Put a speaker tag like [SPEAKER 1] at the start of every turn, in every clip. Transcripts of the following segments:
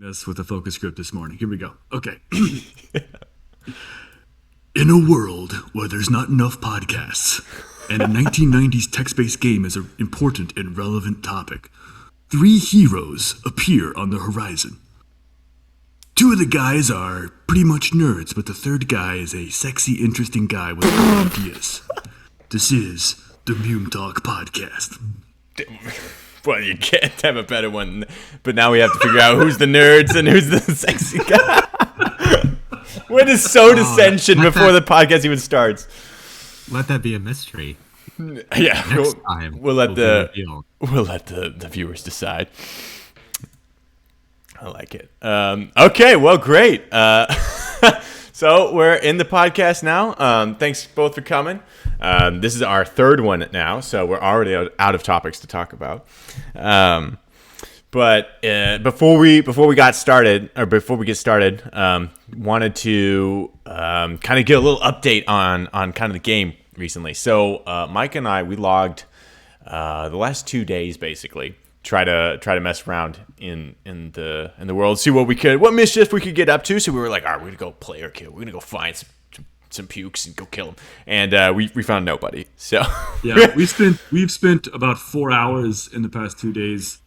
[SPEAKER 1] This with a focus group this morning. Here we go. Okay. In a world where there's not enough podcasts, and a 1990s text-based game is an important and relevant topic, three heroes appear on the horizon. Two of the guys are pretty much nerds, but the third guy is a sexy, interesting guy with ideas. This is the MUME Talk podcast.
[SPEAKER 2] Well, you can't have a better one, but now we have to figure out who's the nerds and who's the sexy guy. We're just so dissension before the podcast even starts.
[SPEAKER 3] Let that be a mystery.
[SPEAKER 2] Yeah,
[SPEAKER 3] Next time
[SPEAKER 2] we'll let the viewers decide. I like it. Okay, well, great. So we're in the podcast now. Thanks both for coming. This is our third one now, so we're already out of topics to talk about. But before we get started, wanted to kind of get a little update on kind of the game recently. So Mike and I, we logged the last 2 days basically. Try to mess around in the world, see what mischief we could get up to. So we were like, all right, we're gonna go player kill. We're gonna go find some pukes and go kill them. And we found nobody. So
[SPEAKER 1] yeah, we've spent about 4 hours in the past 2 days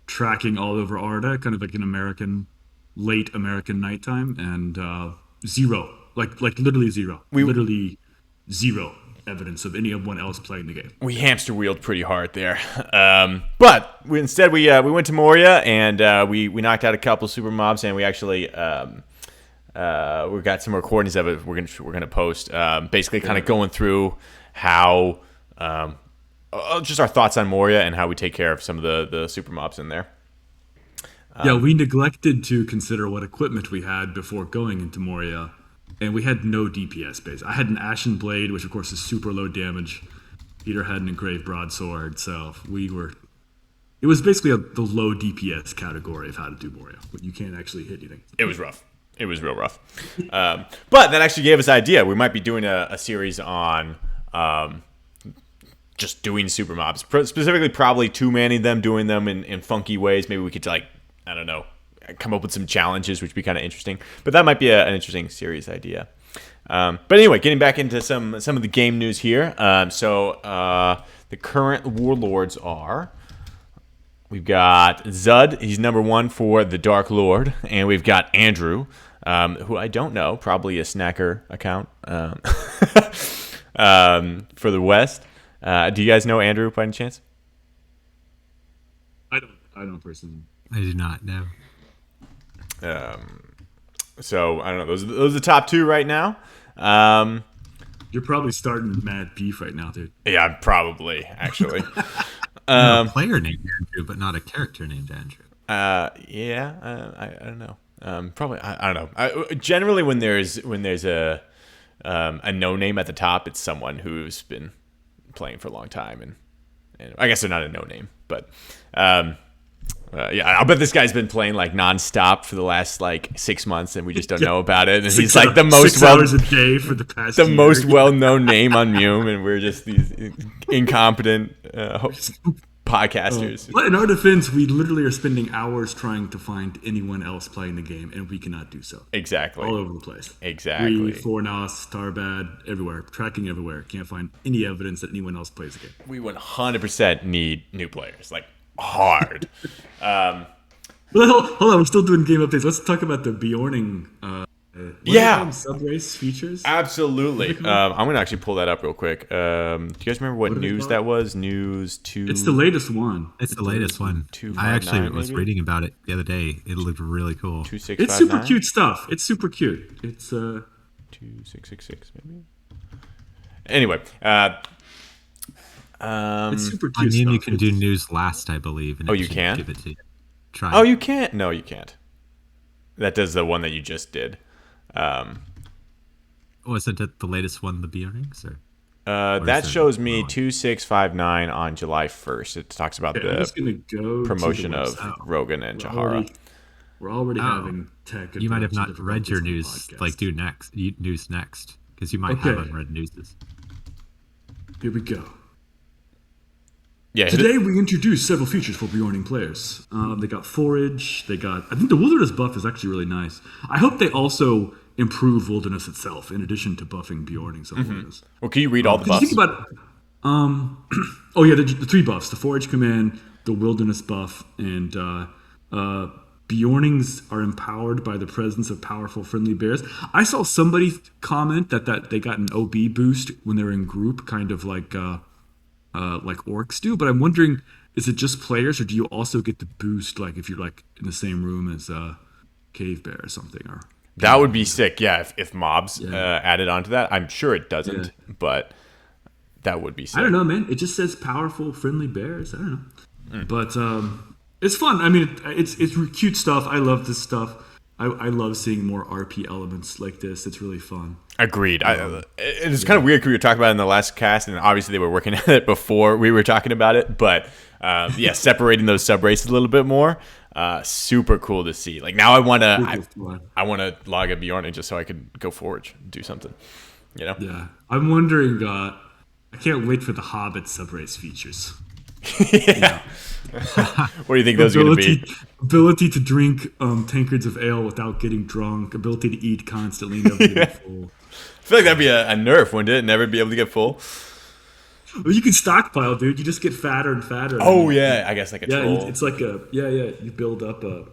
[SPEAKER 1] tracking all over Arda, kind of like an late American nighttime, and zero, like literally zero, literally zero evidence of anyone else playing the game.
[SPEAKER 2] We hamster wheeled pretty hard there, but instead we went to Moria and we knocked out a couple super mobs, and we actually we got some recordings of it. We're gonna post, basically kind of going through how just our thoughts on Moria and how we take care of some of the super mobs in there.
[SPEAKER 1] Yeah, we neglected to consider what equipment we had before going into Moria. And we had no DPS base. I had an Ashen Blade, which of course is super low damage. Peter had an Engraved Broadsword, so it was basically the low DPS category of how to do Moria, but you can't actually hit anything.
[SPEAKER 2] It was rough. It was real rough. But that actually gave us an idea. We might be doing a series on just doing super mobs, specifically probably two-manning them, doing them in funky ways. Maybe we could, like, I don't know, come up with some challenges, which would be kind of interesting. But that might be an interesting series idea. But anyway, getting back into some of the game news here. So the current warlords are... We've got Zud. He's number 1 for the Dark Lord. And we've got Andrew, who I don't know. Probably a snacker account for the West. Do you guys know Andrew by any chance?
[SPEAKER 1] I don't personally.
[SPEAKER 3] I do not know.
[SPEAKER 2] So I don't know. Those are the top 2 right now.
[SPEAKER 1] You're probably starting mad beef right now, dude.
[SPEAKER 2] Yeah, probably actually.
[SPEAKER 3] A player named Andrew, but not a character named Andrew.
[SPEAKER 2] I don't know. Probably I don't know. Generally, when there's a no name at the top, it's someone who's been playing for a long time, and I guess they're not a no name, but. Yeah, I'll bet this guy's been playing like nonstop for the last like 6 months, and we just don't know about it. And he's like the most
[SPEAKER 1] 6 hours a day for the past year.
[SPEAKER 2] Most well-known name on MUME, and we're just these incompetent podcasters.
[SPEAKER 1] Well, in our defense, we literally are spending hours trying to find anyone else playing the game, and we cannot do so.
[SPEAKER 2] Exactly.
[SPEAKER 1] All over the place.
[SPEAKER 2] Exactly.
[SPEAKER 1] We, Fornos, Starbad, everywhere, tracking everywhere. Can't find any evidence that anyone else plays the game.
[SPEAKER 2] We 100% need new players. Like. Hard.
[SPEAKER 1] Well, hold on. We're still doing game updates. Let's talk about the Bjorning. Subrace features.
[SPEAKER 2] Absolutely. I'm gonna actually pull that up real quick. Do you guys remember what news that was? News 2.
[SPEAKER 1] It's the latest one.
[SPEAKER 3] It's the latest one. I actually was reading about it the other day. It looked really cool.
[SPEAKER 2] 2659.
[SPEAKER 1] It's super cute stuff. It's super cute. It's
[SPEAKER 2] 2666 maybe. Anyway.
[SPEAKER 1] It's super
[SPEAKER 3] I
[SPEAKER 1] cute.
[SPEAKER 3] mean,
[SPEAKER 1] stuff.
[SPEAKER 3] you can do news last, I believe. And
[SPEAKER 2] you can?
[SPEAKER 3] Give it to you. Try.
[SPEAKER 2] Oh, you can't? No, you can't. That does the one that you just did.
[SPEAKER 3] Was it the latest one, the Bjornings? Or
[SPEAKER 2] that shows me 2659 on July 1st. It talks about
[SPEAKER 1] the
[SPEAKER 2] promotion of Rogan and Jahara.
[SPEAKER 1] We're already having tech.
[SPEAKER 3] You might have not read your news. Like, do news next, because you might have unread newses.
[SPEAKER 1] Here we go.
[SPEAKER 2] Yeah.
[SPEAKER 1] Today we introduced several features for Bjorning players. They got forage. I think the wilderness buff is actually really nice. I hope they also improve wilderness itself in addition to buffing Bjorning some wilderness.
[SPEAKER 2] Well, can you read all the buffs?
[SPEAKER 1] You think about the 3 buffs: the forage command, the wilderness buff, and Bjornings are empowered by the presence of powerful friendly bears. I saw somebody comment that they got an OB boost when they're in group, kind of like orcs do. But I'm wondering, is it just players, or do you also get the boost, like if you're like in the same room as a cave bear or something? Or
[SPEAKER 2] that would be sick. Yeah, if mobs added onto that, I'm sure it doesn't, but that would be sick.
[SPEAKER 1] I don't know, man. It just says powerful friendly bears. I don't know, but it's fun. I mean, it's cute stuff. I love this stuff. I love seeing more RP elements like this. It's really fun.
[SPEAKER 2] Agreed. It's kind of weird because we were talking about it in the last cast, and obviously they were working at it before we were talking about it. But separating those subraces a little bit more, super cool to see. Like now, I want to log a Bjorn just so I could go forage and do something. You know?
[SPEAKER 1] Yeah. I'm wondering. I can't wait for the Hobbit subrace features.
[SPEAKER 2] Yeah. What do you think those are going to be?
[SPEAKER 1] Ability to drink tankards of ale without getting drunk. Ability to eat constantly, never getting full.
[SPEAKER 2] I feel like that'd be a nerf, wouldn't it? Never be able to get full.
[SPEAKER 1] Well, you can stockpile, dude. You just get fatter and fatter.
[SPEAKER 2] Oh yeah, I guess like a troll.
[SPEAKER 1] It's like You build up a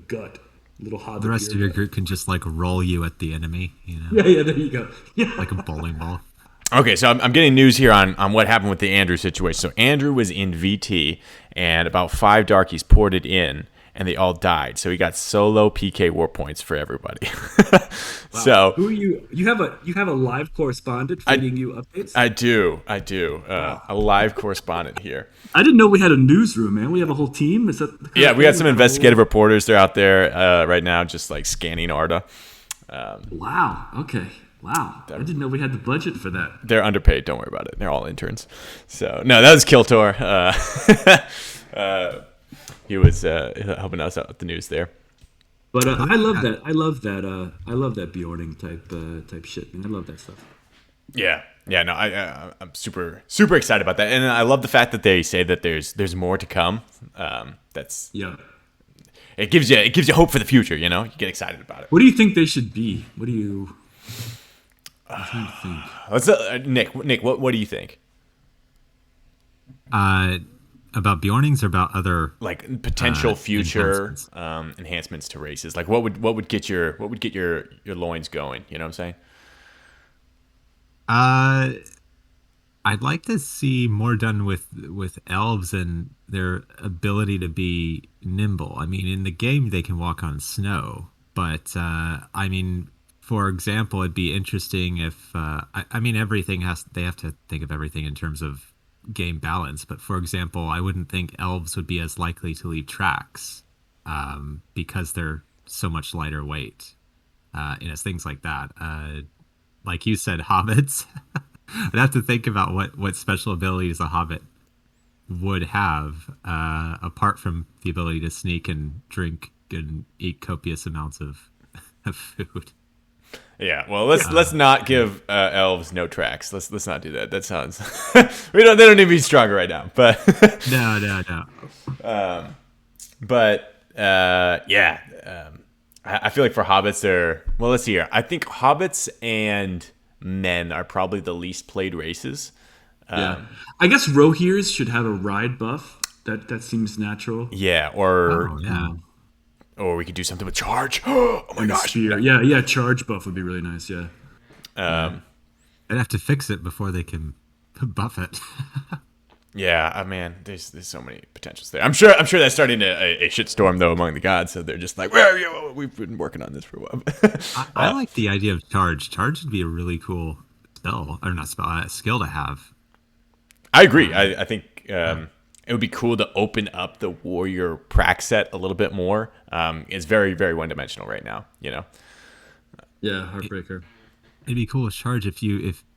[SPEAKER 1] gut. A little Hobbit.
[SPEAKER 3] The rest of your group can just like roll you at the enemy. You know.
[SPEAKER 1] Yeah. There you go. Yeah.
[SPEAKER 3] Like a bowling ball.
[SPEAKER 2] Okay, so I'm getting news here on what happened with the Andrew situation. So Andrew was in VT, and about 5 darkies ported in, and they all died. So he got solo PK war points for everybody. Wow. So
[SPEAKER 1] who are you? You have a live correspondent feeding you updates.
[SPEAKER 2] I do. Wow. A live correspondent here.
[SPEAKER 1] I didn't know we had a newsroom, man. We have a whole team. Is that?
[SPEAKER 2] Yeah, we got some investigative reporters. They're out there right now, just like scanning Arda.
[SPEAKER 1] Wow. Okay. Wow, I didn't know we had the budget for that.
[SPEAKER 2] They're underpaid. Don't worry about it. They're all interns. So, no, that was Kiltor. He was helping us out with the news there.
[SPEAKER 1] But I love that. I love that Bjorning type shit. Man. I love that stuff.
[SPEAKER 2] Yeah. No, I'm super excited about that, and I love the fact that they say that there's more to come. It gives you hope for the future. You know, you get excited about it.
[SPEAKER 1] What do you think they should be? What do you?
[SPEAKER 2] Nick, what do you think?
[SPEAKER 3] About Bjornings or about other
[SPEAKER 2] like potential future enhancements to races? Like what would get your loins going? You know what I'm saying?
[SPEAKER 3] I'd like to see more done with elves and their ability to be nimble. I mean, in the game they can walk on snow, but I mean. For example, it'd be interesting if everything they have to think of everything in terms of game balance. But for example, I wouldn't think elves would be as likely to leave tracks because they're so much lighter weight. Things like that. Like you said, hobbits. I'd have to think about what special abilities a hobbit would have apart from the ability to sneak and drink and eat copious amounts of food.
[SPEAKER 2] Yeah, well, let's not give elves no tracks. Let's not do that. That sounds they don't need to be stronger right now. But
[SPEAKER 3] no.
[SPEAKER 2] I feel like for hobbits, let's see here. I think hobbits and men are probably the least played races.
[SPEAKER 1] I guess Rohirrs should have a ride buff. That seems natural.
[SPEAKER 2] Yeah, or we could do something with charge. Oh my gosh.
[SPEAKER 1] Spear. Yeah, charge buff would be really nice, yeah.
[SPEAKER 3] I'd have to fix it before they can buff it.
[SPEAKER 2] Yeah, man, there's so many potentials there. I'm sure that's starting a shitstorm though among the gods, so they're just like, well, we've been working on this for a while.
[SPEAKER 3] I like the idea of charge. Charge would be a really cool skill to have.
[SPEAKER 2] I agree. I think it would be cool to open up the warrior prac set a little bit more. It's very, very one-dimensional right now, you know?
[SPEAKER 1] Yeah, Heartbreaker.
[SPEAKER 3] It'd be cool to charge if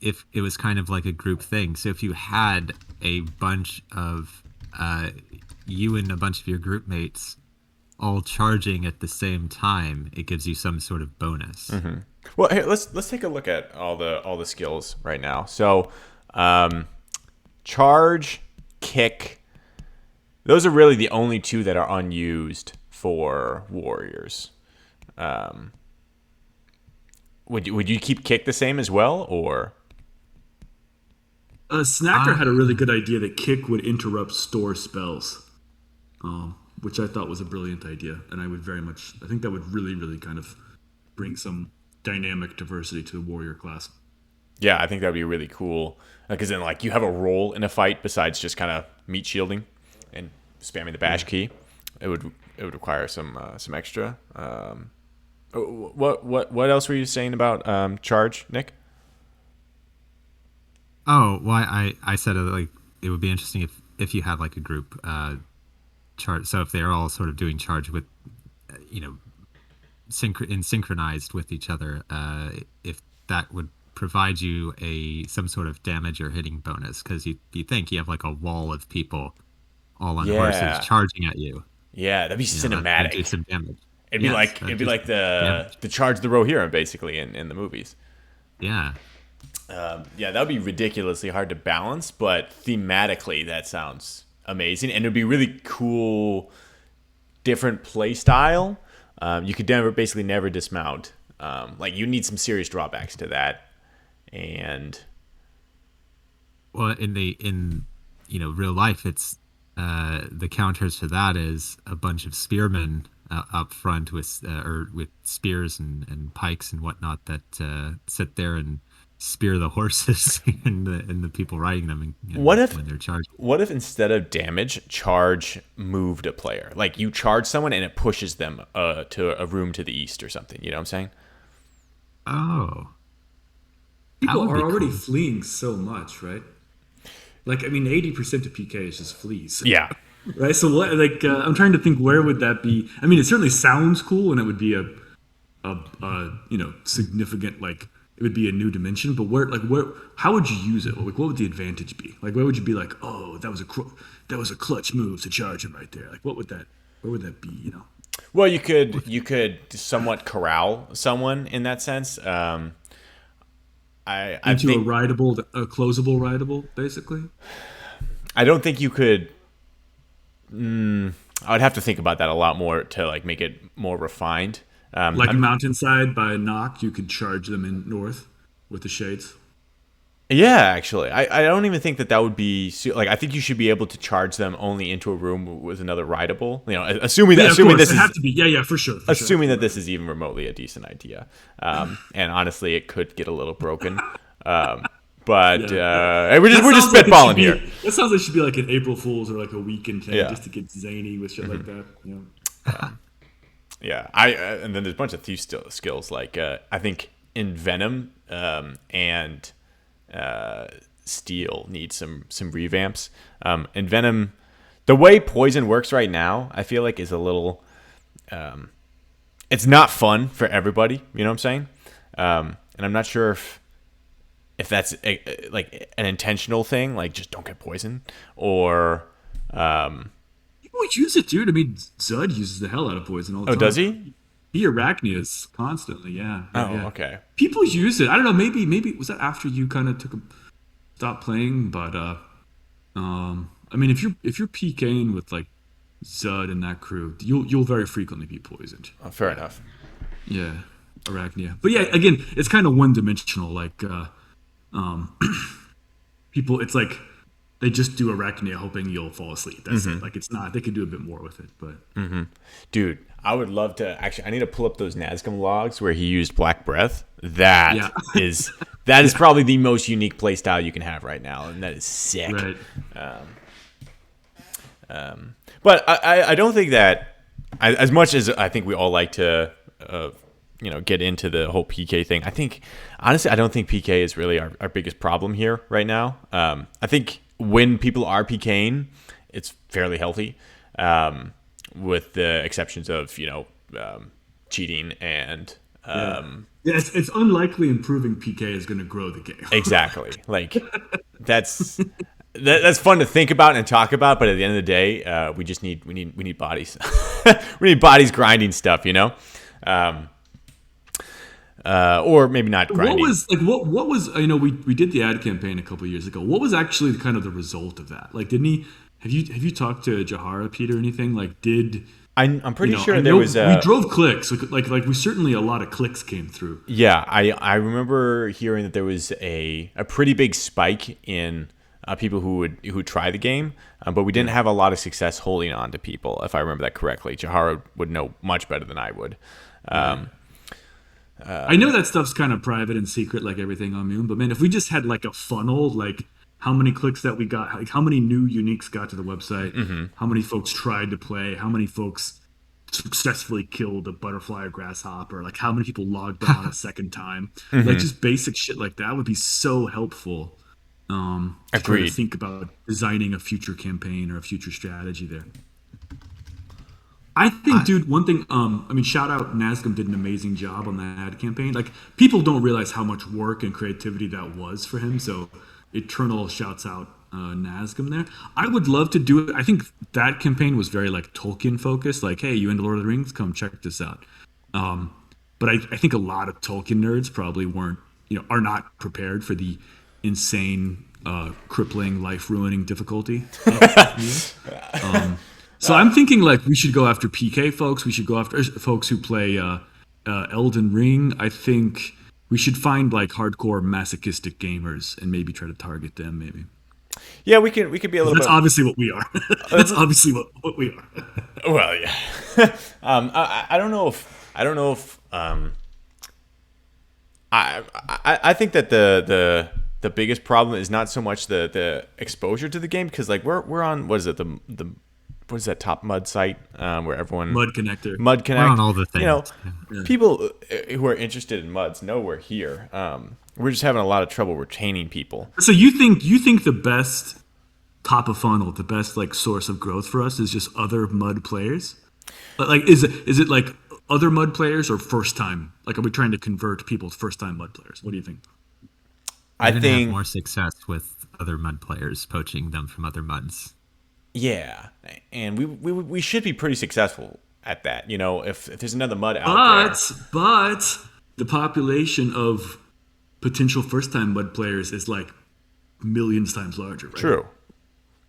[SPEAKER 3] it was kind of like a group thing. So if you had a bunch of you and a bunch of your group mates all charging at the same time, it gives you some sort of bonus.
[SPEAKER 2] Mm-hmm. Well, hey, let's take a look at all the skills right now. So charge kick. Those are really the only two that are unused for warriors. Would you keep kick the same as well, or?
[SPEAKER 1] Snacker had a really good idea that kick would interrupt store spells, which I thought was a brilliant idea, and I think that would really, really kind of bring some dynamic diversity to the warrior class.
[SPEAKER 2] Yeah, I think that would be really cool, because then like you have a role in a fight besides just kind of meat shielding and spamming the bash key. It would require some extra. What else were you saying about charge, Nick?
[SPEAKER 3] Oh, well, I said like it would be interesting if you had like a group charge. So if they're all sort of doing charge with, synchronized with each other, if that would provide you some sort of damage or hitting bonus, because you think you have like a wall of people all on horses charging at you.
[SPEAKER 2] Yeah, that'd be cinematic.
[SPEAKER 3] Do some damage.
[SPEAKER 2] It'd be like the charge the Rohirrim basically in the movies.
[SPEAKER 3] Yeah.
[SPEAKER 2] That would be ridiculously hard to balance, but thematically that sounds amazing, and it'd be really cool, different play style. You could basically never dismount. Like you need some serious drawbacks to that, and
[SPEAKER 3] well, in real life, it's the counters to that is a bunch of spearmen up front with spears and pikes and whatnot that sit there and spear the horses and the people riding them. When they're charging.
[SPEAKER 2] What if instead of damage, charge moved a player? Like you charge someone and it pushes them to a room to the east or something. You know what I'm saying?
[SPEAKER 3] Oh,
[SPEAKER 1] people are already fleeing so much, right? Like 80% of PK is just fleas.
[SPEAKER 2] Yeah.
[SPEAKER 1] Right. So I'm trying to think, where would that be? I mean, it certainly sounds cool, and it would be a significant, like, it would be a new dimension, but how would you use it? Like, what would the advantage be? Like, where would you be like, oh, that was a clutch move to charge him right there? Like, where would that be?
[SPEAKER 2] Well, you could somewhat corral someone in that sense. I think
[SPEAKER 1] a closable rideable, basically.
[SPEAKER 2] I don't think you could. I would have to think about that a lot more to like make it more refined.
[SPEAKER 1] Mountainside by Nock, you could charge them in north with the shades.
[SPEAKER 2] Yeah, actually, I don't even think that would be like. I think you should be able to charge them only into a room with another rideable. Assuming this is
[SPEAKER 1] to be for sure.
[SPEAKER 2] Assuming that this is even remotely a decent idea, and honestly, it could get a little broken. But we're just spitballing here.
[SPEAKER 1] That sounds like it should be like an April Fool's or like a weekend thing, just to get zany with shit like that.
[SPEAKER 2] And then there's a bunch of thief skills. Like I think in Venom and Steel need some revamps. In Venom, the way poison works right now, I feel like is a little. It's not fun for everybody. You know what I'm saying? And I'm not sure if that's like an intentional thing, like just don't get poisoned, or
[SPEAKER 1] people use it, dude. I mean, Zud uses the hell out of poison all the time.
[SPEAKER 2] Oh, does he?
[SPEAKER 1] He arachnias constantly, yeah.
[SPEAKER 2] Okay.
[SPEAKER 1] People use it. I don't know. Maybe was that after you kind of stopped playing? But I mean, if you're PKing with like Zud and that crew, you'll very frequently be poisoned.
[SPEAKER 2] Oh, fair enough.
[SPEAKER 1] Yeah, arachnia. But yeah, again, it's kind of one dimensional. Like. People, it's like they just do arachnia hoping you'll fall asleep. That's it. Like, it's not. They could do a bit more with it, but
[SPEAKER 2] dude, I would love to actually. I need to pull up those Nazgûl logs where he used Black Breath. That is probably the most unique play style you can have right now, and that is sick.
[SPEAKER 1] Right.
[SPEAKER 2] But I don't think that as much as I think we all like to. Get into the whole PK thing. I think, honestly, I don't think PK is really our biggest problem here right now. I think when people are PKing, it's fairly healthy, with the exceptions of, cheating and...
[SPEAKER 1] it's unlikely improving PK is going to grow the game.
[SPEAKER 2] Exactly. Like, that's fun to think about and talk about, but at the end of the day, we just need bodies. We need bodies grinding stuff, or maybe not grinding.
[SPEAKER 1] What was we did the ad campaign a couple of years ago. What was actually kind of the result of that? Like, didn't he Have you talked to Jahara, Pete, or anything? Like, did
[SPEAKER 2] I'm pretty sure
[SPEAKER 1] I
[SPEAKER 2] there
[SPEAKER 1] know
[SPEAKER 2] was
[SPEAKER 1] we drove clicks, like we certainly a lot of clicks came through.
[SPEAKER 2] Yeah, I remember hearing that there was a pretty big spike in people who try the game, but we didn't have a lot of success holding on to people, if I remember that correctly. Jahara would know much better than I would.
[SPEAKER 1] I know that stuff's kind of private and secret, like everything on MUME, but man, if we just had like a funnel, like how many clicks that we got, like how many new uniques got to the website, how many folks tried to play, how many folks successfully killed a butterfly or grasshopper, like how many people logged on a second time, like just basic shit like that would be so helpful. To try to
[SPEAKER 2] Agreed.
[SPEAKER 1] think about designing a future campaign or a future strategy there. I think, dude, one thing, I mean, shout out Nazgum did an amazing job on that ad campaign. Like, people don't realize how much work and creativity that was for him. So, eternal shouts out Nazgum there. I would love to do it. I think that campaign was very, like, Tolkien focused. Like, hey, you into Lord of the Rings? Come check this out. But I think a lot of Tolkien nerds probably are not prepared for the insane, crippling, life-ruining difficulty of so I'm thinking like we should go after PK folks. We should go after folks who play Elden Ring. I think we should find like hardcore masochistic gamers and maybe try to target them. Maybe
[SPEAKER 2] Yeah, we could be a little
[SPEAKER 1] that's
[SPEAKER 2] bit.
[SPEAKER 1] obviously what we are. That's obviously what we are.
[SPEAKER 2] Well, yeah. I don't know if I think that the biggest problem is not so much the exposure to the game, because like we're on, what is it, the what is that top mud site where everyone
[SPEAKER 1] Mud Connector.
[SPEAKER 2] Mud Connect,
[SPEAKER 3] We're on all the things.
[SPEAKER 2] You know, people who are interested in muds know we're here. We're just having a lot of trouble retaining people.
[SPEAKER 1] So you think the best top of funnel, the best like source of growth for us is just other mud players? Like is it like other mud players or first time? Like are we trying to convert people to first time mud players? What do you think?
[SPEAKER 3] I think have more success with other mud players poaching them from other muds.
[SPEAKER 2] Yeah, and we should be pretty successful at that. You know, if there's another mud out there.
[SPEAKER 1] But the population of potential first-time mud players is like millions times larger, right?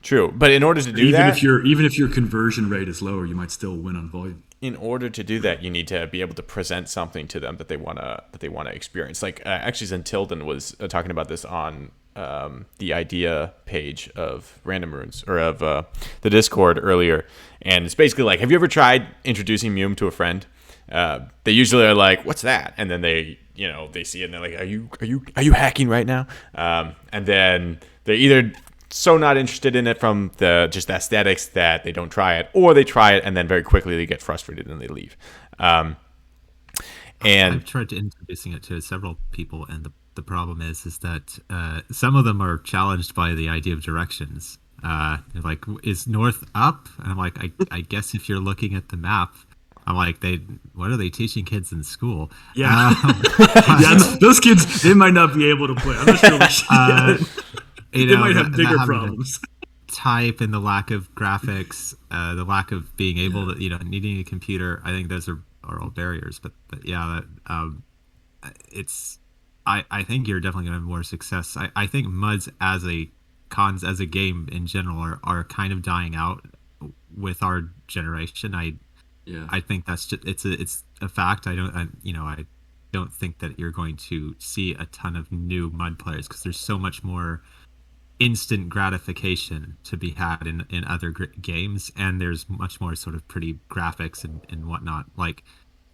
[SPEAKER 2] True. But in order to do that,
[SPEAKER 1] even if your conversion rate is lower, you might still win on volume.
[SPEAKER 2] In order to do that, you need to be able to present something to them that they wanna experience. Like actually, Zentilden was talking about this on the idea page of Random Runes, or of the Discord earlier, and it's basically like, have you ever tried introducing MUME to a friend? They usually are like, what's that? And then they see it and they're like, are you hacking right now? And then they're either so not interested in it from the aesthetics that they don't try it, or they try it and then very quickly they get frustrated and they leave. And
[SPEAKER 3] I've tried to introducing it to several people, and the problem is that some of them are challenged by the idea of directions. They're like, is north up? And I'm like, I guess if you're looking at the map. I'm like, what are they teaching kids in school?
[SPEAKER 1] Yeah, those kids, they might not be able to play. I'm not sure. They might have bigger problems.
[SPEAKER 3] Type and the lack of graphics, the lack of being able to, needing a computer. I think those are all barriers. But yeah, it's. I think you're definitely going to have more success. I think muds as a game in general are kind of dying out with our generation. I think that's just it's a fact. I don't think that you're going to see a ton of new mud players, because there's so much more instant gratification to be had in other games, and there's much more sort of pretty graphics and whatnot. Like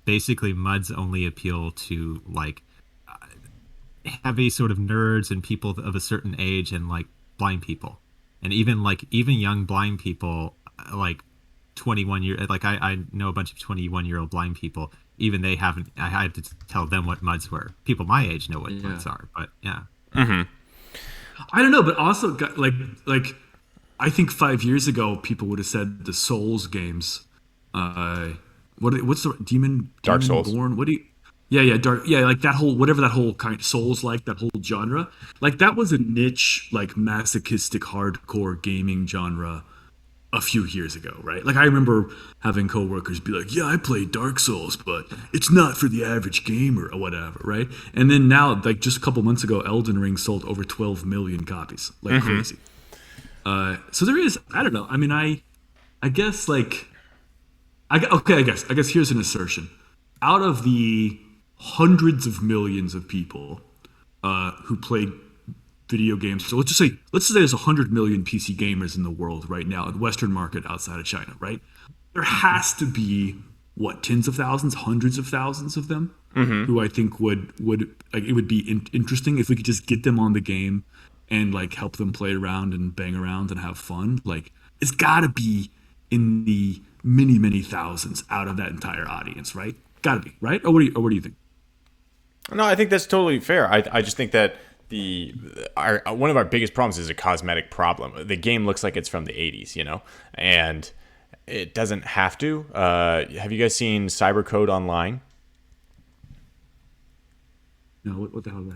[SPEAKER 3] basically muds only appeal to like heavy sort of nerds and people of a certain age, and like blind people, and even young blind people, like 21 year, like I know a bunch of 21-year-old blind people. Even they haven't. I had to tell them what muds were. People my age know what muds are, but yeah.
[SPEAKER 2] Mm-hmm.
[SPEAKER 1] I don't know, but also like I think 5 years ago people would have said the Souls games. What's the
[SPEAKER 2] Dark Souls?
[SPEAKER 1] Born? What do you? Yeah, like that whole whatever that whole kind of Souls, like that whole genre, like that was a niche, like masochistic hardcore gaming genre a few years ago, right? Like I remember having coworkers be like, "Yeah, I play Dark Souls, but it's not for the average gamer or whatever," right? And then now, like just a couple months ago, Elden Ring sold over 12 million copies, like crazy. So there is. I don't know. I mean, I guess like I guess here's an assertion. Out of the hundreds of millions of people who play video games, so let's just say there's 100 million PC gamers in the world right now, in the Western market outside of China, right? There has to be what, tens of thousands, hundreds of thousands of them who I think would like, it would be interesting if we could just get them on the game and like help them play around and bang around and have fun. Like it's got to be in the many thousands out of that entire audience, right? Got to be, right? Or what do you think?
[SPEAKER 2] No, I think that's totally fair. I just think that one of our biggest problems is a cosmetic problem. The game looks like it's from the 80s, and it doesn't have to. Have you guys seen Cybercode Online?
[SPEAKER 1] No, what the hell is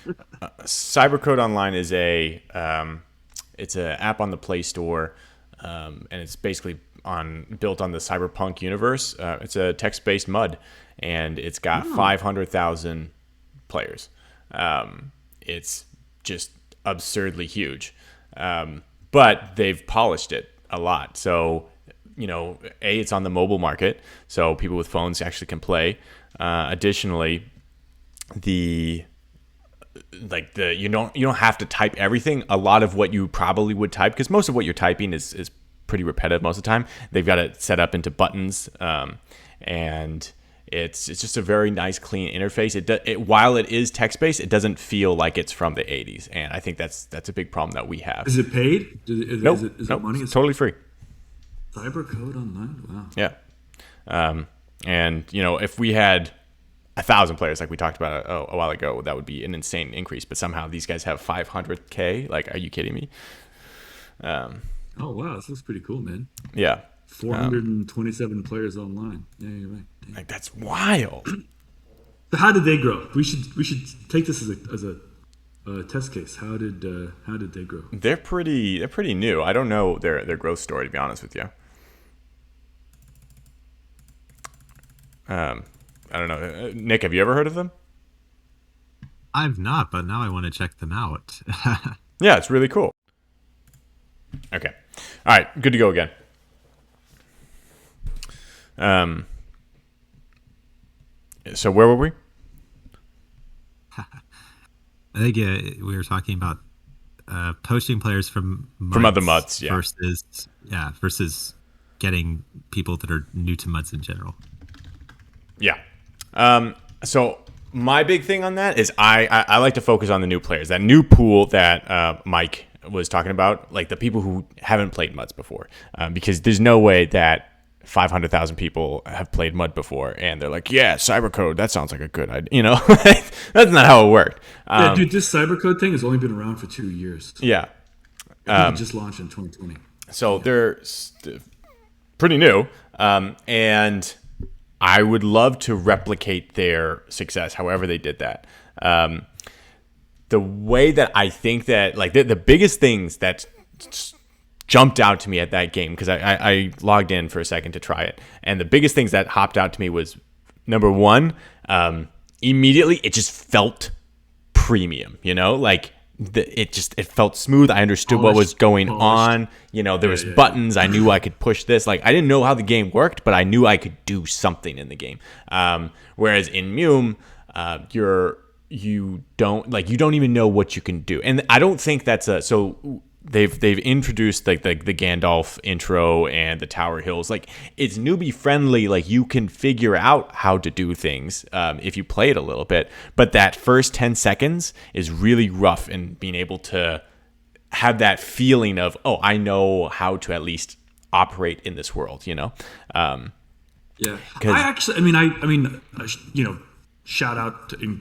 [SPEAKER 1] that?
[SPEAKER 2] Cybercode Online is it's an app on the Play Store, and it's basically built on the cyberpunk universe. It's a text-based MUD, and it's got 500,000 players. It's just absurdly huge, but they've polished it a lot. So, it's on the mobile market, so people with phones actually can play. Additionally, you don't have to type everything. A lot of what you probably would type, because most of what you're typing is pretty repetitive most of the time. They've got it set up into buttons, and it's just a very nice, clean interface. While it is text-based, it doesn't feel like it's from the 80s, and I think that's a big problem that we have.
[SPEAKER 1] Is it paid?
[SPEAKER 2] Nope.
[SPEAKER 1] Is it money?
[SPEAKER 2] It's totally free.
[SPEAKER 1] Cybercode Online? Wow.
[SPEAKER 2] Yeah. And, if we had 1,000 players like we talked about a while ago, that would be an insane increase. But somehow these guys have 500K. Like, are you kidding me?
[SPEAKER 1] Oh, wow. This looks pretty cool, man.
[SPEAKER 2] Yeah.
[SPEAKER 1] 427 players online. Yeah, you're right. Dang.
[SPEAKER 2] Like, that's wild.
[SPEAKER 1] So how did they grow? We should take this as a test case. How did they grow?
[SPEAKER 2] They're pretty new. I don't know their growth story, to be honest with you. I don't know. Nick, have you ever heard of them?
[SPEAKER 3] I've not, but now I want to check them out.
[SPEAKER 2] Yeah, it's really cool. Okay. All right. Good to go again. So where were we?
[SPEAKER 3] I think we were talking about poaching players from
[SPEAKER 2] other MUDs, yeah.
[SPEAKER 3] versus getting people that are new to MUDs in general.
[SPEAKER 2] Yeah. So my big thing on that is I like to focus on the new players, that new pool that Mike was talking about, like the people who haven't played MUDs before, because there's no way that 500,000 people have played MUD before and they're like, yeah, Cybercode, that sounds like a good idea. That's not how it worked.
[SPEAKER 1] Yeah, dude, this Cybercode thing has only been around for 2 years.
[SPEAKER 2] Yeah.
[SPEAKER 1] It just launched in 2020.
[SPEAKER 2] So they're pretty new, and I would love to replicate their success, however they did that. The way that I think that, like, the biggest things that jumped out to me at that game, because I logged in for a second to try it, and the biggest things that hopped out to me was, number one, immediately it just felt premium, like it felt smooth. I understood what was going on. There was buttons. I knew I could push this. Like, I didn't know how the game worked, but I knew I could do something in the game. Whereas in MUME, you don't even know what you can do. And I don't think that's so they've introduced like the Gandalf intro and the Tower Hills. Like, it's newbie friendly. Like, you can figure out how to do things if you play it a little bit. But that first 10 seconds is really rough, and being able to have that feeling of, oh, I know how to at least operate in this world, Yeah.
[SPEAKER 1] Shout out to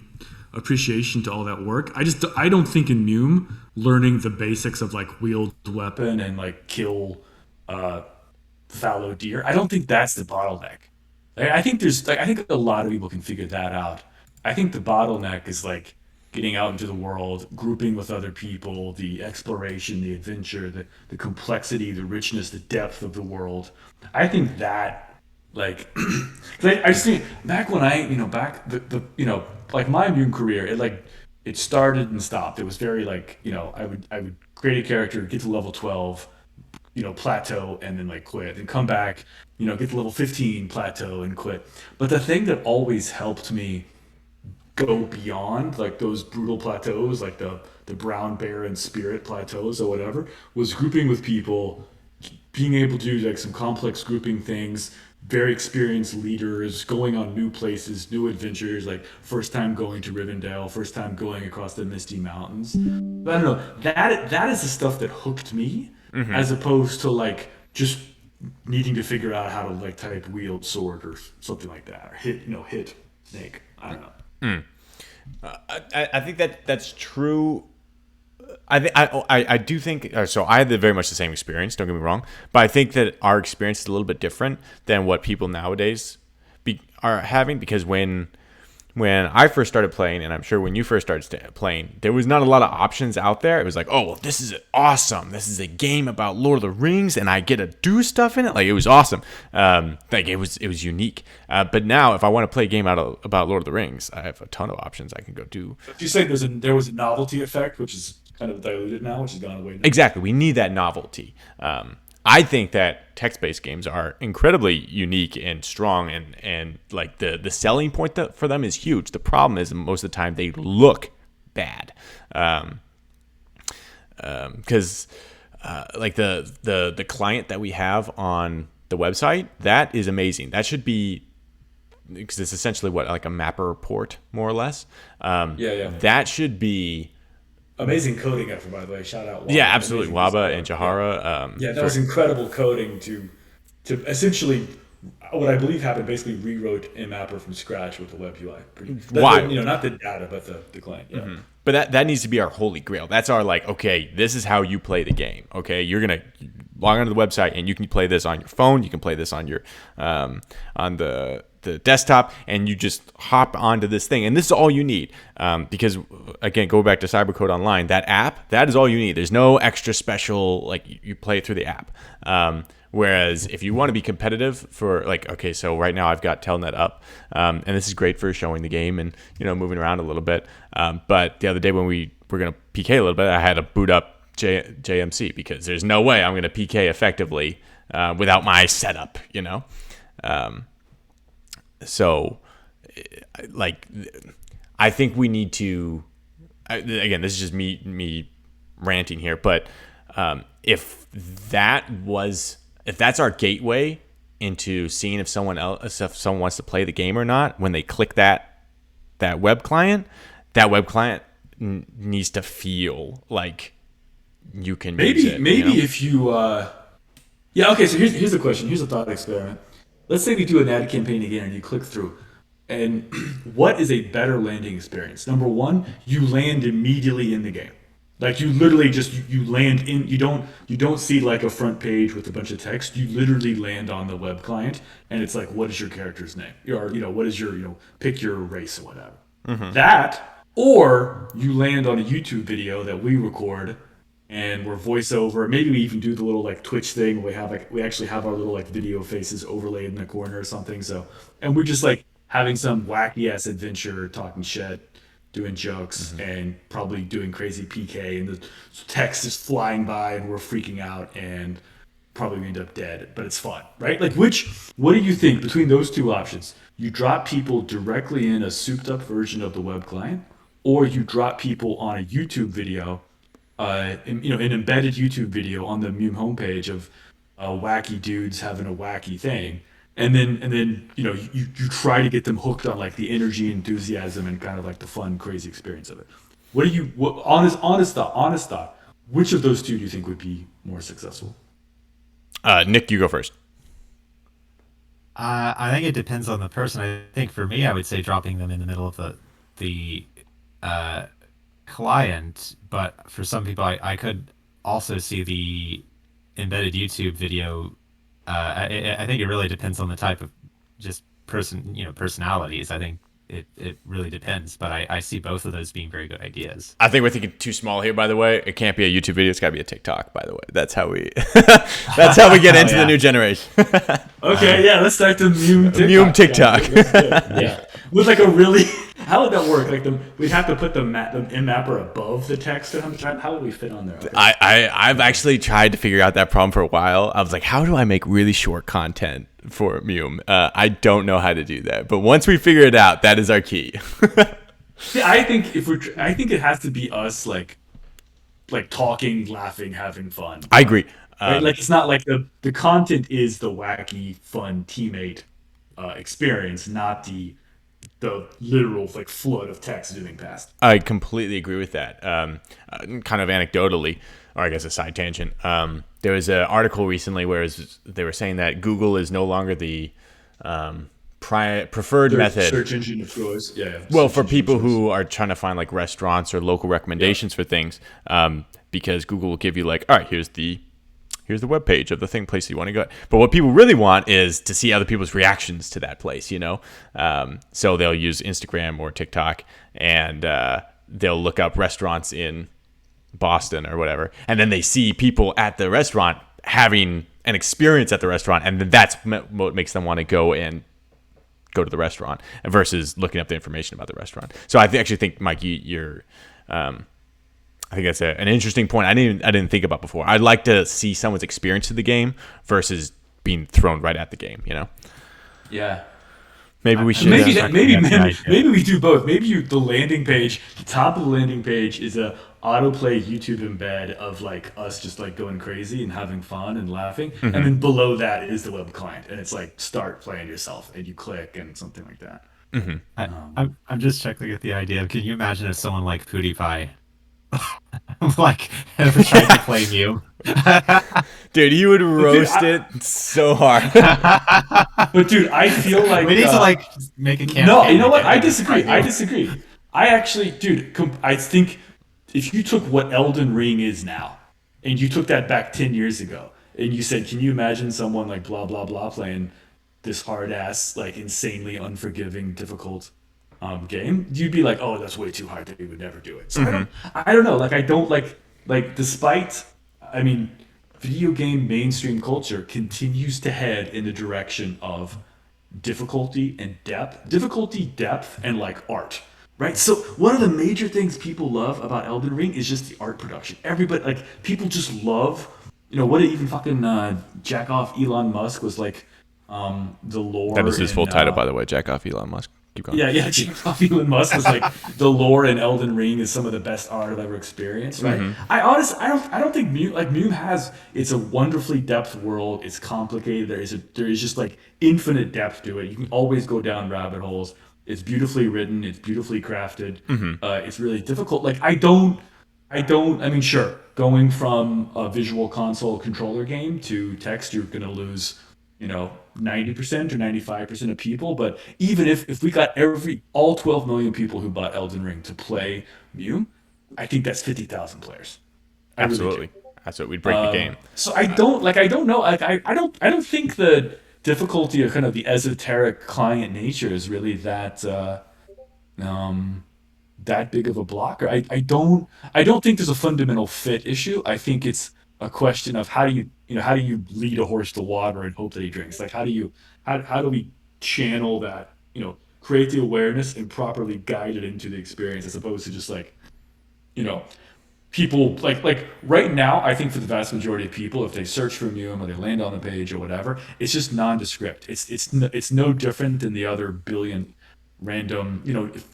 [SPEAKER 1] appreciation to all that work. I don't think in MUME learning the basics of like wield weapon and like kill fallow deer, I don't think that's the bottleneck. I think a lot of people can figure that out. I think the bottleneck is like getting out into the world, grouping with other people, the exploration, the adventure, the complexity, the richness, the depth of the world. I think that, like, I see back when like my MUME career, it started and stopped. It was very like, I would create a character, get to level 12, plateau, and then like quit, and come back, get to level 15, plateau, and quit. But the thing that always helped me go beyond like those brutal plateaus, like the brown bear and spirit plateaus or whatever, was grouping with people, being able to do like some complex grouping things, very experienced leaders, going on new places, new adventures, like first time going to Rivendell, first time going across the Misty Mountains. But I don't know, that is the stuff that hooked me, as opposed to like just needing to figure out how to like type wield sword or something like that, or hit snake. I don't know.
[SPEAKER 2] I think that's true. I do think so. I had very much the same experience. Don't get me wrong, but I think that our experience is a little bit different than what people nowadays are having, because when I first started playing, and I'm sure when you first started playing, there was not a lot of options out there. It was like, oh, well, this is awesome. This is a game about Lord of the Rings, and I get to do stuff in it. Like, it was awesome. Like it was unique. But now, if I want to play a game about Lord of the Rings, I have a ton of options I can go do.
[SPEAKER 1] You say there was a novelty effect, which is kind of diluted now, which has gone away now.
[SPEAKER 2] Exactly. We need that novelty. I think that text-based games are incredibly unique and strong, and like the selling point for them is huge. The problem is most of the time they look bad, because like the client that we have on the website, that is amazing. That should be, because it's essentially like a mapper port, more or less. That should be.
[SPEAKER 1] Amazing coding effort, by the way. Shout out.
[SPEAKER 2] Waba. Yeah, absolutely. Waba and Jahara.
[SPEAKER 1] That was incredible coding to essentially, what I believe happened, basically rewrote Mmapper from scratch with the web UI.
[SPEAKER 2] Why?
[SPEAKER 1] Not the data, but the client. Yeah.
[SPEAKER 2] Mm-hmm. But that needs to be our holy grail. That's our like, okay, this is how you play the game. Okay, you're gonna log onto the website and you can play this on your phone. You can play this on your on the desktop, and you just hop onto this thing, and this is all you need, because again, go back to Cybercode Online, that app, that is all you need. There's no extra special, like you play it through the app, whereas if you want to be competitive for like, okay, so right now I've got Telnet up, and this is great for showing the game and moving around a little bit, but the other day when we were going to PK a little bit, I had to boot up JMC, because there's no way I'm going to PK effectively without my setup, So, like, I think we need to. Again, this is just me ranting here, but if that's our gateway into seeing if someone wants to play the game or not, when they click that web client, needs to feel like you can use it.
[SPEAKER 1] Maybe if you. Okay. So here's the question. Here's a thought experiment. Let's say we do an ad campaign again and you click through. And what is a better landing experience? Number one, you land immediately in the game. Like you literally just you land in, you don't see like a front page with a bunch of text. You literally land on the web client and it's like, what is your character's name? Or what is your pick your race or whatever. Mm-hmm. That, or you land on a YouTube video that we record and we're voiceover. Maybe we even do the little like Twitch thing. Where we actually have our little like video faces overlaid in the corner or something. So, and we're just like having some wacky ass adventure, talking shit, doing jokes, and probably doing crazy PK. And the text is flying by, and we're freaking out, and probably we end up dead. But it's fun, right? Like, what do you think between those two options? You drop people directly in a souped up version of the web client, or you drop people on a YouTube video. An embedded YouTube video on the MUME homepage of wacky dudes having a wacky thing, and then you try to get them hooked on like the energy, enthusiasm, and kind of like the fun, crazy experience of it. Honest thought? Which of those two do you think would be more successful?
[SPEAKER 2] Nick, you go first.
[SPEAKER 3] I think it depends on the person. I think for me, I would say dropping them in the middle of the client, but for some people I could also see the embedded YouTube video. I think it really depends on the type of just personalities. I think it really depends, but I see both of those being very good ideas.
[SPEAKER 2] I think we're thinking too small here, by the way. It can't be a YouTube video, it's gotta be a TikTok, by the way. That's how we get into the new generation.
[SPEAKER 1] Okay, let's start the MUME TikTok.
[SPEAKER 2] MUME TikTok.
[SPEAKER 1] Yeah. With like a really how would that work? Like we'd have to put the in-mapper above the text. How would we fit on there?
[SPEAKER 2] I've actually tried to figure out that problem for a while. I was like, how do I make really short content for MUME? I don't know how to do that. But once we figure it out, that is our key.
[SPEAKER 1] Yeah, I think it has to be us like talking, laughing, having fun.
[SPEAKER 2] I agree.
[SPEAKER 1] Right? Like it's not like the content is the wacky, fun teammate experience, not the literal like flood of text zooming past.
[SPEAKER 2] I completely agree with that. Kind of anecdotally, or I guess a side tangent. There was an article recently where they were saying that Google is no longer the preferred method.
[SPEAKER 1] Search engine of choice. Yeah.
[SPEAKER 2] Well, for people who are trying to find like restaurants or local recommendations for things, because Google will give you like, all right, here's the web page of the place you want to go. But what people really want is to see other people's reactions to that place, So they'll use Instagram or TikTok, and they'll look up restaurants in Boston or whatever, and then they see people at the restaurant having an experience at the restaurant, and then that's what makes them want to go to the restaurant versus looking up the information about the restaurant. So I actually think, Mike, you're I think that's an interesting point I didn't think about before. I'd like to see someone's experience of the game versus being thrown right at the game,
[SPEAKER 1] Yeah.
[SPEAKER 2] Maybe we should.
[SPEAKER 1] Maybe we do both. Maybe the landing page, the top of the landing page is a autoplay YouTube embed of like us just like going crazy and having fun and laughing, and then below that is the web client, and it's like start playing yourself, and you click and something like that.
[SPEAKER 3] I'm just chuckling at the idea. Can you imagine if someone like PewDiePie like ever tried to play MUME?
[SPEAKER 2] Dude, you would roast it so hard.
[SPEAKER 1] But dude, I feel like
[SPEAKER 3] we need to like make a campaign.
[SPEAKER 1] No, you know what? I disagree. I actually, dude, I think if you took what Elden Ring is now, and you took that back 10 years ago, and you said, can you imagine someone like blah blah blah playing this hard ass, like insanely unforgiving, difficult game, you'd be like, oh, that's way too hard. They would never do it. So I don't know. Like I don't like despite, I mean, video game mainstream culture continues to head in the direction of difficulty, depth, and like art. Right. So one of the major things people love about Elden Ring is just the art production. Everybody, like, people just love, what did even fucking jack off Elon Musk was like, the lore.
[SPEAKER 2] That is his full title, by the way. Jack off Elon Musk. Keep going.
[SPEAKER 1] Yeah, jack off Elon Musk was like the lore in Elden Ring is some of the best art I've ever experienced. Right. I don't think MUME has. It's a wonderfully depth world. It's complicated. There is just like infinite depth to it. You can always go down rabbit holes. It's beautifully written. It's beautifully crafted. It's really difficult. Like I mean, sure, going from a visual console controller game to text, you're gonna lose, 90% or 95% of people. But even if we got all 12 million people who bought Elden Ring to play MUME, I think that's 50,000 players.
[SPEAKER 2] Absolutely, that's what we'd break the game.
[SPEAKER 1] So I don't know. Like I don't think the difficulty or kind of the esoteric client nature is really that big of a blocker. I don't think there's a fundamental fit issue. I think it's a question of how do you lead a horse to water and hope that he drinks? Like how do we channel that, create the awareness and properly guide it into the experience, as opposed to just like, people like right now, I think for the vast majority of people, if they search for MUME or they land on the page or whatever, it's just nondescript. It's no different than the other billion random,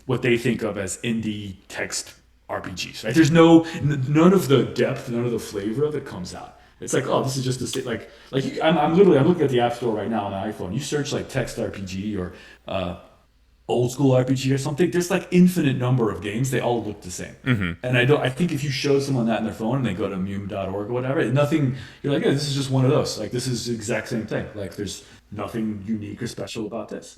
[SPEAKER 1] what they think of as indie text RPGs, right? There's none of the depth, none of the flavor of it comes out. It's like, oh, this is just I'm looking at the App Store right now on the iPhone. You search like text RPG or old school RPG or something. There's like infinite number of games. They all look the same. And I think if you show someone that in their phone and they go to mume.org or whatever, nothing. You're like, yeah, this is just one of those. Like this is the exact same thing. Like there's nothing unique or special about this.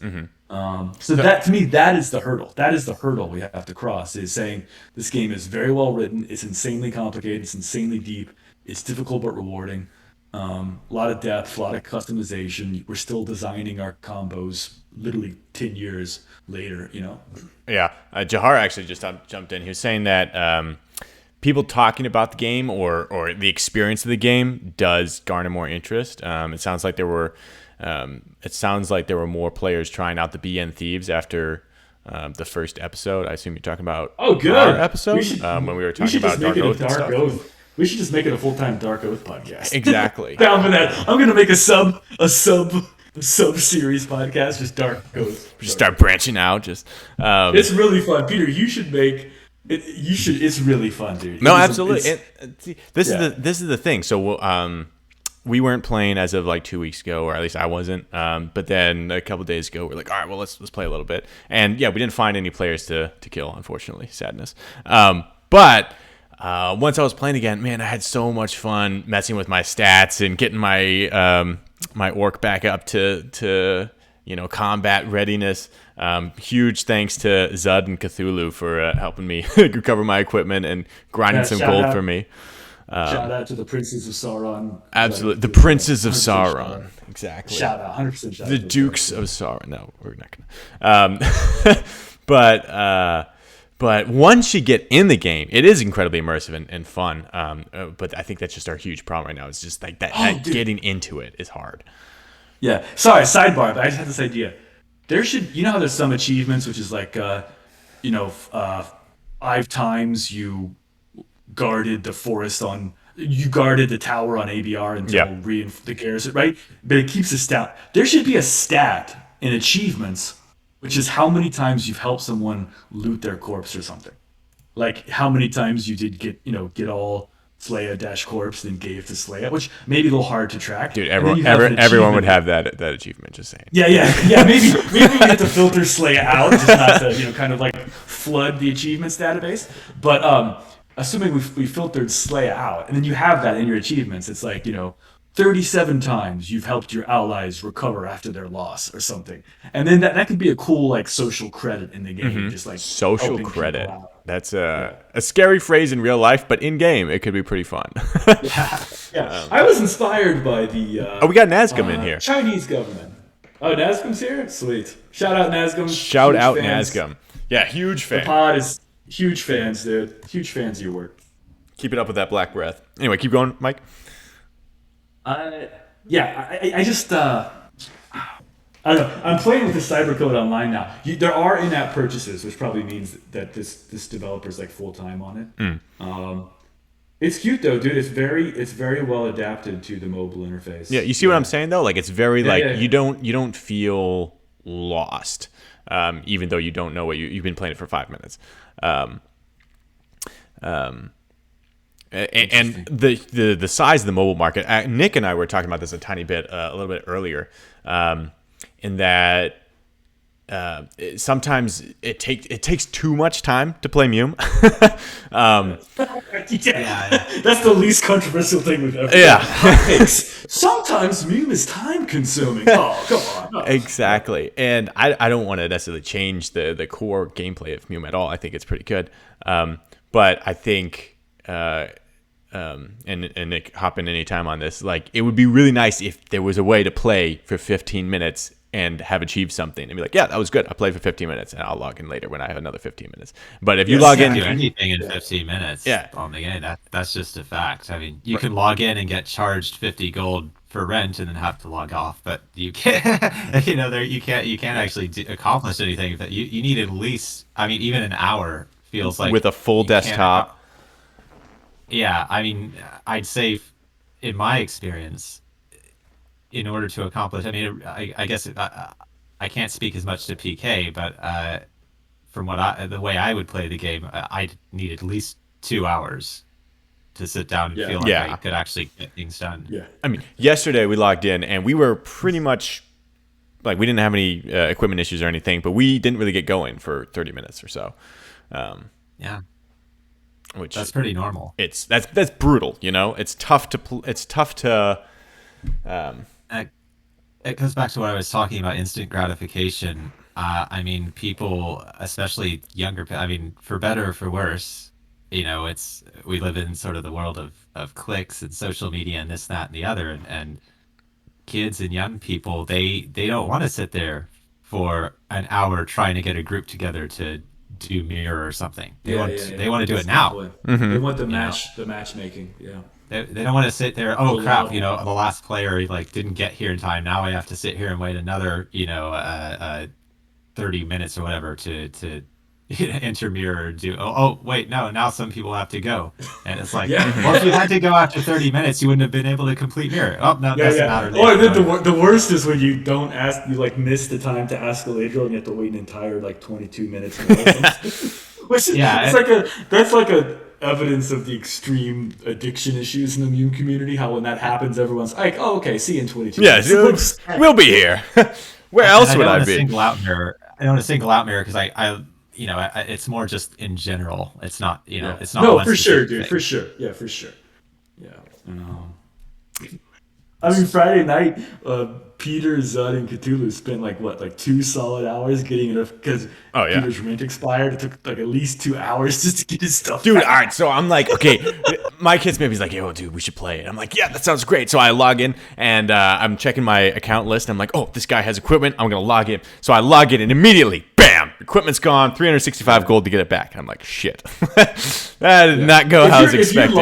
[SPEAKER 1] So that, to me, that is the hurdle. That is the hurdle we have to cross, is saying this game is very well written. It's insanely complicated. It's insanely deep. It's difficult but rewarding. A lot of depth, a lot of customization. We're still designing our combos literally 10 years later,
[SPEAKER 2] Yeah. Jahar actually just jumped in. He was saying that people talking about the game or the experience of the game does garner more interest. It sounds like there were more players trying out the BN Thieves after the first episode. I assume you're talking about
[SPEAKER 1] Oh, good.
[SPEAKER 2] our episode when we were talking about Dark Oath and stuff.
[SPEAKER 1] Oath. We should just make it a full-time Dark Oath podcast.
[SPEAKER 2] Exactly.
[SPEAKER 1] Down for that. I'm gonna make a sub series podcast, just Dark Oath.
[SPEAKER 2] Just start branching out.
[SPEAKER 1] It's really fun, Peter. You should make it. You should. It's really fun, dude.
[SPEAKER 2] No, absolutely. This is the thing. So we weren't playing as of like 2 weeks ago, or at least I wasn't. But then a couple days ago, we're like, all right, well, let's play a little bit. And yeah, we didn't find any players to kill, unfortunately. Sadness. But once I was playing again, man, I had so much fun messing with my stats and getting my my orc back up to combat readiness. Huge thanks to Zud and Cthulhu for helping me recover my equipment and grinding some gold for me.
[SPEAKER 1] Shout out to the Princes of Sauron.
[SPEAKER 2] Absolutely. The Princes of Sauron. Exactly.
[SPEAKER 1] Shout out. 100% shout out.
[SPEAKER 2] The Dukes of Sauron. No, we're not going to. But once you get in the game, it is incredibly immersive and fun. But I think that's just our huge problem right now. It's just like that getting into it is hard.
[SPEAKER 1] Yeah. Sorry, sidebar, but I just had this idea. There should, how there's some achievements, which is like, 5 times you guarded the forest you guarded the tower on ABR until the garrison, right? But it keeps a stat. There should be a stat in achievements, which is how many times you've helped someone loot their corpse or something. Like how many times you did get all Slayah corpse and gave to Slayah, which may be a little hard to track.
[SPEAKER 2] Dude, everyone would have that achievement, just saying.
[SPEAKER 1] Yeah. Maybe we get to filter Slayah out, just not to kind of like flood the achievements database. But assuming we filtered Slayah out, and then you have that in your achievements, it's like 37 times you've helped your allies recover after their loss or something, and then that could be a cool like social credit in the game, just like
[SPEAKER 2] social credit. That's a scary phrase in real life, but in game it could be pretty fun.
[SPEAKER 1] Yeah. I was inspired by the.
[SPEAKER 2] We got Nazgûm in here.
[SPEAKER 1] Chinese government. Oh, Nazgûm's here. Sweet. Shout out Nazgûm.
[SPEAKER 2] Shout out Nazgûm. Yeah, huge fan.
[SPEAKER 1] The pod is huge fans, dude. Huge fans of your work.
[SPEAKER 2] Keep it up with that black breath. Anyway, keep going, Mike.
[SPEAKER 1] I just I don't know. I'm playing with the cybercode online now. There are in-app purchases, which probably means that this developer's like full-time on it. It's cute though, dude. It's very well adapted to the mobile interface.
[SPEAKER 2] Yeah, you see what I'm saying though? Like it's very you don't feel lost, even though you don't know what you've been playing it for 5 minutes. And the size of the mobile market. Nick and I were talking about this a little bit earlier, in that sometimes it takes too much time to play MUME.
[SPEAKER 1] That's the least controversial thing we've ever
[SPEAKER 2] done.
[SPEAKER 1] Sometimes MUME is time consuming. Oh, come on.
[SPEAKER 2] Exactly. And I don't want to necessarily change the core gameplay of MUME at all. I think it's pretty good. But I think and Nick, hop in anytime on this. Like, it would be really nice if there was a way to play for 15 minutes and have achieved something and be like, yeah, that was good. I played for 15 minutes and I'll log in later when I have another 15 minutes. But if you log in,
[SPEAKER 3] do anything in 15 minutes on the game, that's just a fact. I mean, you can log in and get charged 50 gold for rent and then have to log off, but you can't, you can't actually accomplish anything. That you need at least, I mean, even an hour feels like
[SPEAKER 2] with a full desktop.
[SPEAKER 3] Yeah, I mean, I'd say in my experience, in order to accomplish, I mean, I guess I can't speak as much to PK, but from the way I would play the game, I'd need at least 2 hours to sit down and feel like I could actually get things done.
[SPEAKER 1] Yeah.
[SPEAKER 2] I mean, yesterday we logged in and we were pretty much like, we didn't have any equipment issues or anything, but we didn't really get going for 30 minutes or so.
[SPEAKER 3] Yeah.
[SPEAKER 2] Which
[SPEAKER 3] that's pretty normal.
[SPEAKER 2] That's brutal, It's tough to.
[SPEAKER 3] It goes back to what I was talking about, instant gratification. I mean, people, especially younger, I mean, for better or for worse, we live in sort of the world of clicks and social media and this, that, and the other, and kids and young people, they don't want to sit there for an hour trying to get a group together to do mirror or something. They want to do it now.
[SPEAKER 1] Mm-hmm. They want the matchmaking. Yeah.
[SPEAKER 3] They don't want to sit there. Oh crap! The last player didn't get here in time. Now I have to sit here and wait another 30 minutes or whatever to enter mirror do. Oh, wait, no, now some people have to go. And it's like, well, if you had to go after 30 minutes, you wouldn't have been able to complete mirror. Oh, no, it doesn't matter.
[SPEAKER 1] Or the worst is when you don't ask, you like miss the time to ask a ladrill and you have to wait an entire like 22 minutes. Which that's like a evidence of the extreme addiction issues in the MUME community. How when that happens, everyone's like, "Oh, okay, see you in 22 minutes."
[SPEAKER 2] We'll be here. Where else would I be?
[SPEAKER 3] I don't want to single out mirror because I it's more just in general. It's not, it's not.
[SPEAKER 1] No, for sure, dude. For sure. Yeah, for sure. Yeah. I mean, Friday night, Peter, Zud, and Cthulhu spent like 2 solid hours getting it because Peter's rent expired. It took like at least 2 hours just to get his stuff.
[SPEAKER 2] Dude, all right. So I'm like, okay, my kid's maybe he's like, yo, dude, we should play it. I'm like, yeah, that sounds great. So I log in and I'm checking my account list. I'm like, oh, this guy has equipment. I'm gonna log in. So I log in and immediately, bam, equipment's gone. 365 gold to get it back. I'm like, shit, that did not go how I was expecting.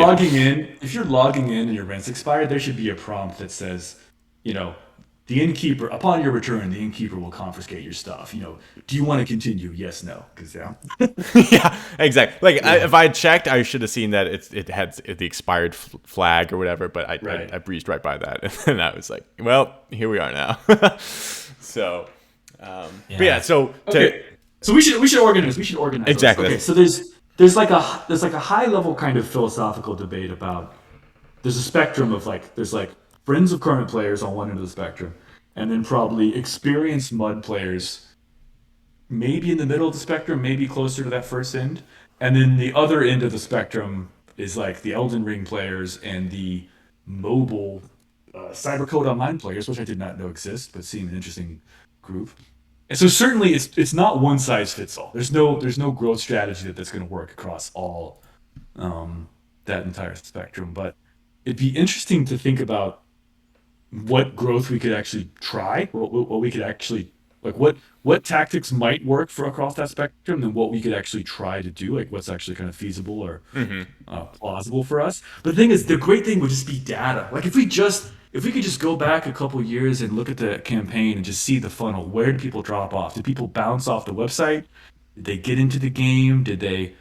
[SPEAKER 1] If you're logging in and your rent's expired, there should be a prompt that says, the innkeeper, upon your return, the innkeeper will confiscate your stuff. Do you want to continue? Yes, no. Because
[SPEAKER 2] yeah, exactly. Like if I had checked, I should have seen that it had the expired flag or whatever. But I breezed right by that, and I was like, well, here we are now. So, but yeah. So
[SPEAKER 1] we should organize. We should organize.
[SPEAKER 2] Exactly.
[SPEAKER 1] Okay. So there's like a high level kind of philosophical debate about. There's a spectrum of there's friends of current players on one end of the spectrum, and then probably experienced MUD players maybe in the middle of the spectrum, maybe closer to that first end. And then the other end of the spectrum is like the Elden Ring players and the mobile Cybercode Online players, which I did not know exist, but seem an interesting group. And so certainly it's not one size fits all. There's no growth strategy that's going to work across all that entire spectrum. But it'd be interesting to think about what growth we could actually try, what we could actually what tactics might work for across that spectrum, and what we could actually try to do, like what's actually kind of feasible or plausible for us. But the thing is, the great thing would just be data. Like if we could just go back a couple years and look at the campaign and just see the funnel. Where did people drop off? Did people bounce off the website? Did they get into the game? Did they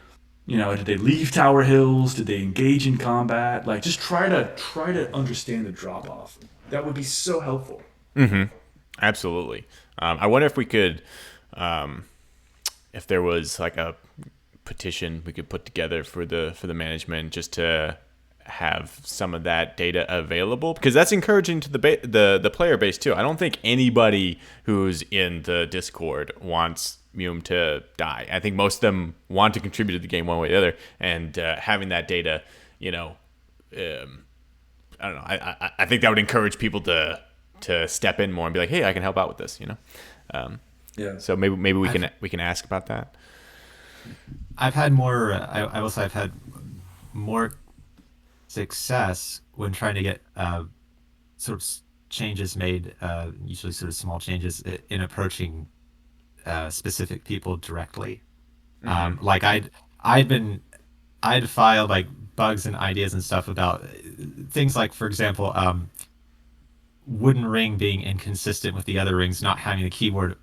[SPEAKER 1] leave Tower Hills? Did they engage in combat? Like just try to understand the drop off. That would be so helpful.
[SPEAKER 2] Mm-hmm. Absolutely. I wonder if we could, if there was like a petition we could put together for the management just to have some of that data available, because that's encouraging to the player base too. I don't think anybody who's in the Discord wants MUME to die. I think most of them want to contribute to the game one way or the other, and having that data, I don't know. I think that would encourage people to step in more and be like, hey, I can help out with this, So maybe we can ask about that.
[SPEAKER 3] I've had more. I will say I've had more success when trying to get sort of changes made, usually sort of small changes, in approaching specific people directly.
[SPEAKER 2] Mm-hmm.
[SPEAKER 3] Like I'd filed like bugs and ideas and stuff about things like, for example, wooden ring being inconsistent with the other rings not having the keyword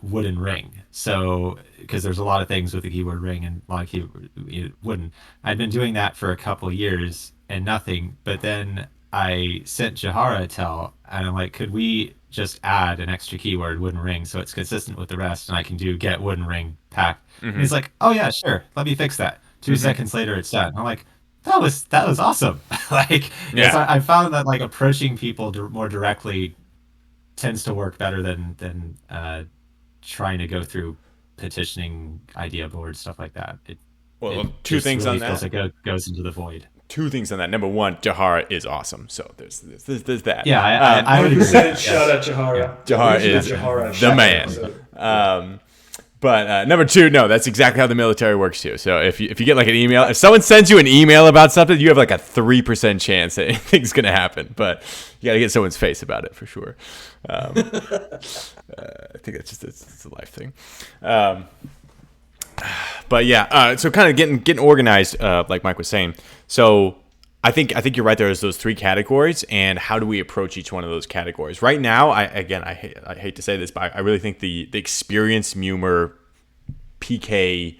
[SPEAKER 3] wooden ring. So because there's a lot of things with the keyword ring and a lot of keyword wooden. I'd been doing that for a couple of years and nothing, but then I sent Jahara a tell and I'm like, could we just add an extra keyword wooden ring so it's consistent with the rest and I can do get wooden ring pack. Mm-hmm. And he's like, oh yeah, sure, let me fix that. 2 seconds later it's done. I'm like, that was awesome. So I found that like approaching people more directly tends to work better than trying to go through petitioning idea boards, stuff like that.
[SPEAKER 2] Two things
[SPEAKER 3] really
[SPEAKER 2] on that.
[SPEAKER 3] Feels like it goes into the void.
[SPEAKER 2] 2 things on that. Number 1, Jahara is awesome. So there's that.
[SPEAKER 3] Yeah, I would agree.
[SPEAKER 1] Shout out Jahara.
[SPEAKER 2] Yeah. Jahara is the man. But number 2, no, that's exactly how the military works too. So if you get like an email, if someone sends you an email about something, you have like a 3% chance that anything's gonna happen. But you got to get someone's face about it for sure. I think it's a life thing. But yeah, so kind of getting organized, like Mike was saying. So I think you're right. There's those three categories, and how do we approach each one of those categories? Right now, I hate to say this, but I really think the experienced Mumer PK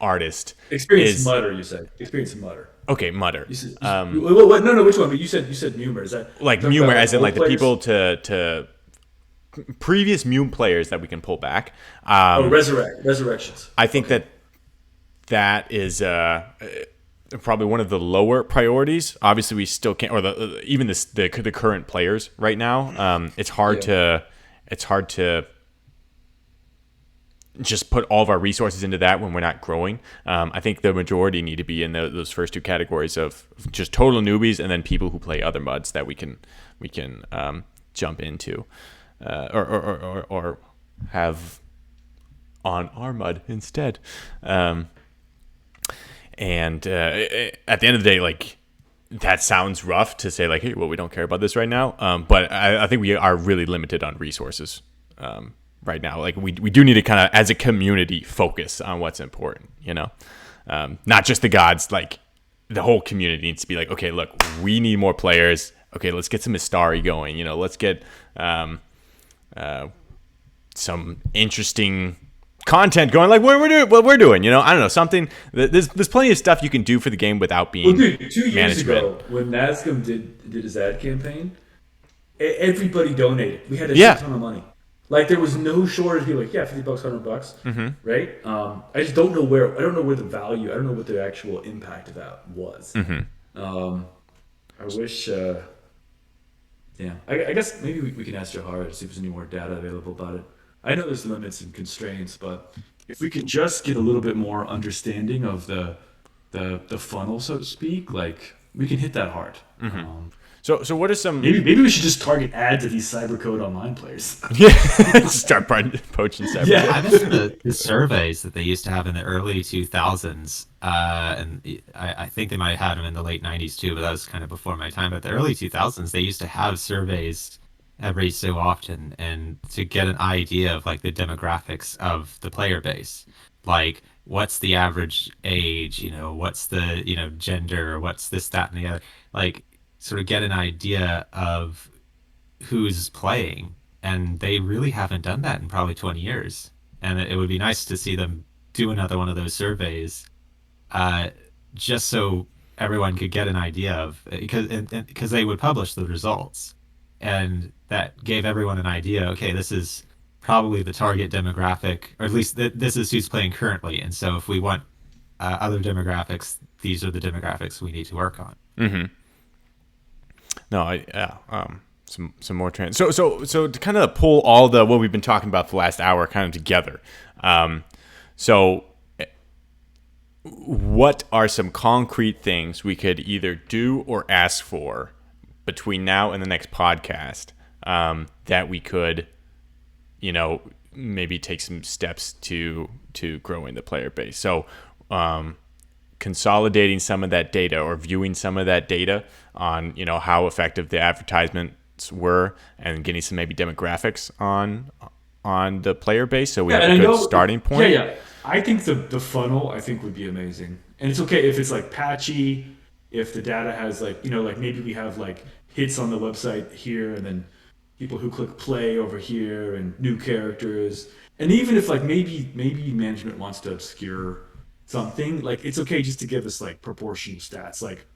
[SPEAKER 2] artist
[SPEAKER 1] Experienced mutter, you said. Experienced mutter.
[SPEAKER 2] Okay, mutter.
[SPEAKER 1] No, which one? But you said Mumer. Is that
[SPEAKER 2] like Mumer, as in like the people to previous MUME players that we can pull back?
[SPEAKER 1] Resurrections.
[SPEAKER 2] I think that is probably one of the lower priorities. Obviously, we still can't, or even the current players right now. It's hard to just put all of our resources into that when we're not growing. I think the majority need to be in those first two categories of just total newbies, and then people who play other mods that we can jump into, or have on our mud instead. And at the end of the day, like, that sounds rough to say, like, hey, well, we don't care about this right now. But I think we are really limited on resources right now. Like, we do need to kind of, as a community, focus on what's important, not just the gods. Like, the whole community needs to be like, okay, look, we need more players. Okay, let's get some Istari going. Let's get some interesting content going, like what we're doing. I don't know, something. There's plenty of stuff you can do for the game without being
[SPEAKER 1] 2 years
[SPEAKER 2] management.
[SPEAKER 1] ago, when Nazgum did his ad campaign, everybody donated. We had a shit ton of money. Like, there was no shortage. People like, $50, $100, right? I just don't know where. I don't know where the value. I don't know what the actual impact of that was. I wish. I guess maybe we can ask Jahar to see if there's any more data available about it. I know there's limits and constraints, but if we could just get a little bit more understanding of the funnel, so to speak, like, we can hit that hard.
[SPEAKER 2] So what are some?
[SPEAKER 1] Maybe we should just target ads at these Cybercode Online players.
[SPEAKER 2] Start poaching Cybercode.
[SPEAKER 3] Yeah, I miss the surveys that they used to have in the early 2000s, and I think they might have had them in the late 90s too, but that was kind of before my time. But the early 2000s, they used to have surveys every so often, and to get an idea of, like, the demographics of the player base, like, what's the average age, what's the gender, what's this, that, and the other, like, sort of get an idea of who's playing. And they really haven't done that in probably 20 years, and it would be nice to see them do another one of those surveys, just so everyone could get an idea of, because they would publish the results, and that gave everyone an idea. Okay, this is probably the target demographic, or at least this is who's playing currently. And so if we want other demographics, these are the demographics we need to work on.
[SPEAKER 2] No, some more trends. So to kind of pull all the what we've been talking about for the last hour kind of together. So what are some concrete things we could either do or ask for between now and the next podcast, that we could, maybe take some steps to growing the player base? So consolidating some of that data, or viewing some of that data on, how effective the advertisements were, and getting some maybe demographics on the player base, so we have a good starting point.
[SPEAKER 1] I think the funnel, I think, would be amazing. And it's okay if it's, like, patchy, if the data has, like, like, maybe we have, like, hits on the website here, and then people who click play over here, and new characters. And even if, like, maybe management wants to obscure something, like, it's okay just to give us, like, proportional stats, like,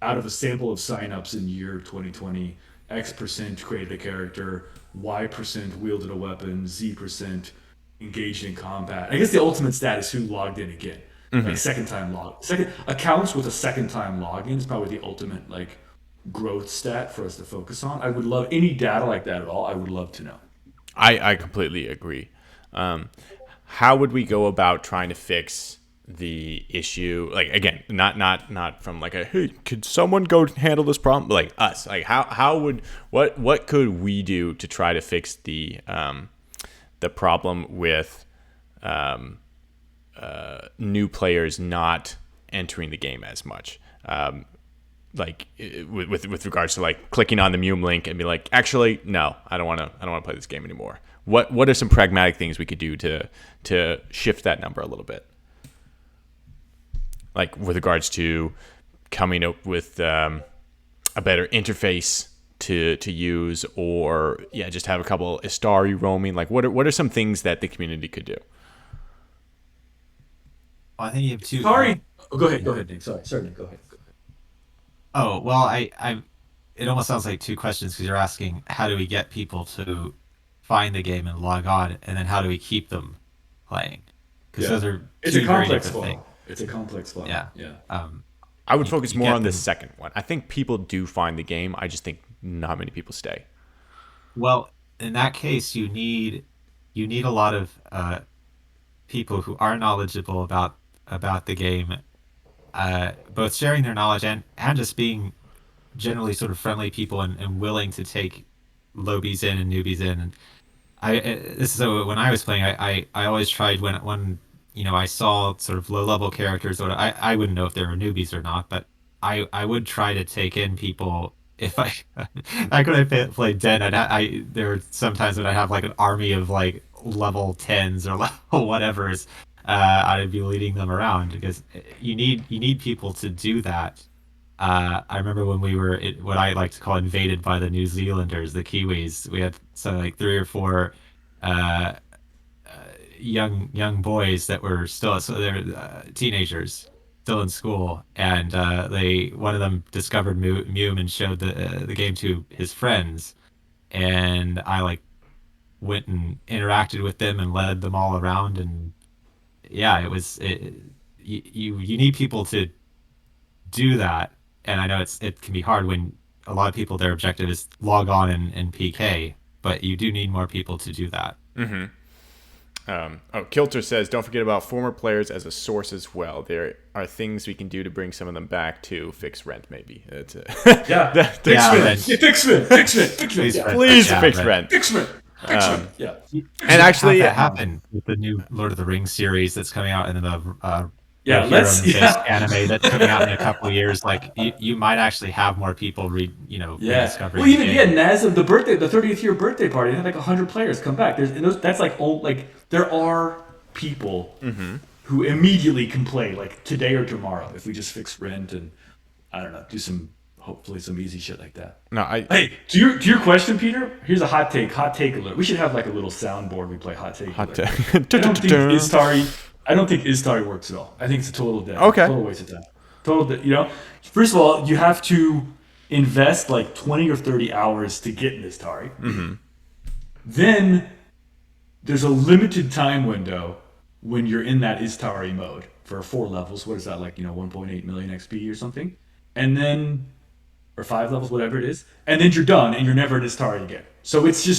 [SPEAKER 1] out of a sample of signups in year 2020, X% created a character, Y% wielded a weapon, Z% engaged in combat. I guess the ultimate stat is who logged in again. Like, second accounts with a second time login is probably the ultimate, like, growth stat for us to focus on. I would love any data like that at all. I would love to know.
[SPEAKER 2] I completely agree. How would we go about trying to fix the issue? Like, again, not from like a, hey, could someone go handle this problem? But, like, us, like, what could we do to try to fix the problem with new players not entering the game as much? Like, with regards to, like, clicking on the MUME link and be like, actually, no, I don't want to play this game anymore. What are some pragmatic things we could do to shift that number a little bit? Like, with regards to coming up with a better interface to use, or just have a couple Istari roaming? Like, what are some things that the community could do?
[SPEAKER 3] Well, I think you have two.
[SPEAKER 1] Sorry. Oh, go ahead, Nick. Sorry, Nick. Go ahead.
[SPEAKER 3] Oh well, I it almost sounds like two questions because you're asking how do we get people to find the game and log on, and then how do we keep them playing? Because those are two very different things.
[SPEAKER 1] It's a complex flaw.
[SPEAKER 3] Yeah.
[SPEAKER 2] I would focus
[SPEAKER 3] you
[SPEAKER 2] more
[SPEAKER 3] get
[SPEAKER 2] on the
[SPEAKER 3] them-
[SPEAKER 2] second one. I think people do find the game. I just think not many people stay.
[SPEAKER 3] Well, in that case, you need a lot of people who are knowledgeable about the game, both sharing their knowledge and just being generally sort of friendly people and willing to take lobies in and newbies in. And so when I was playing, I always tried when I saw sort of low level characters, or I wouldn't know if they were newbies or not, but I would try to take in people. If I like when I played Dent, there were sometimes when I have like an army of like level 10s or level whatever's, I'd be leading them around because you need people to do that. I remember when we were what I like to call invaded by the New Zealanders, the Kiwis. We had like 3 or 4 young boys that were still they're teenagers still in school, and one of them discovered MUME and showed the game to his friends, and I like went and interacted with them and led them all around, and you need people to do that. And I know it can be hard when a lot of people, their objective is log on and PK, but you do need more people to do that.
[SPEAKER 2] Kilter says, don't forget about former players as a source as well. There are things we can do to bring some of them back to fix rent, maybe. Fix rent. Please fix rent.
[SPEAKER 1] Fix rent.
[SPEAKER 2] And actually,
[SPEAKER 3] that happened with the new Lord of the Rings series that's coming out, and the anime that's coming out in a couple of years. Like you might actually have more people rediscovering.
[SPEAKER 1] Well, even Naz of the 30th year birthday party, they had like 100 players come back. That's like old. Like there are people who immediately can play like today or tomorrow if we just fix rent and I don't know, do hopefully some easy shit like that. Hey, to your question, Peter, here's a hot take alert. We should have like a little soundboard we play hot take alert. I don't think Istari works at all. I think it's a total dead.
[SPEAKER 2] Okay.
[SPEAKER 1] Total waste of time. First of all, you have to invest like 20 or 30 hours to get an Istari. Then there's a limited time window when you're in that Istari mode for 4 levels. What is that, like, 1.8 million XP or something? And then, or 5 levels, whatever it is. And then you're done and you're never an Istari again. So it's a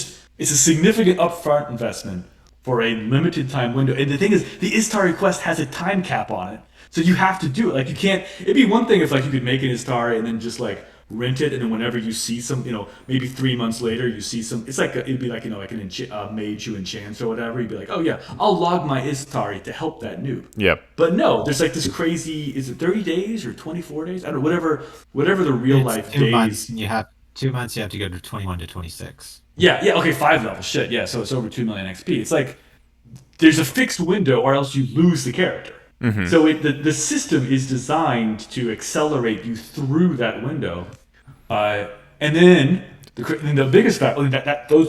[SPEAKER 1] significant upfront investment for a limited time window. And the thing is, the Istari quest has a time cap on it. So you have to do it. Like, you can't, it'd be one thing if like you could make an Istari and then just like rent it, and then whenever you see some, maybe 3 months later you see some, it's like, it'd be like, like an mage who enchants or whatever. You'd be like, oh yeah, I'll log my Istari to help that noob.
[SPEAKER 2] Yep.
[SPEAKER 1] But no, there's like this crazy, is it 30 days or 24 days? I don't know, whatever the real life days.
[SPEAKER 3] Months, you have 2 months, you have to go to 21 to 26.
[SPEAKER 1] Yeah, okay, 5 levels, shit, yeah, so it's over 2 million XP. It's like, there's a fixed window or else you lose the character. So the system is designed to accelerate you through that window. And then the biggest factor,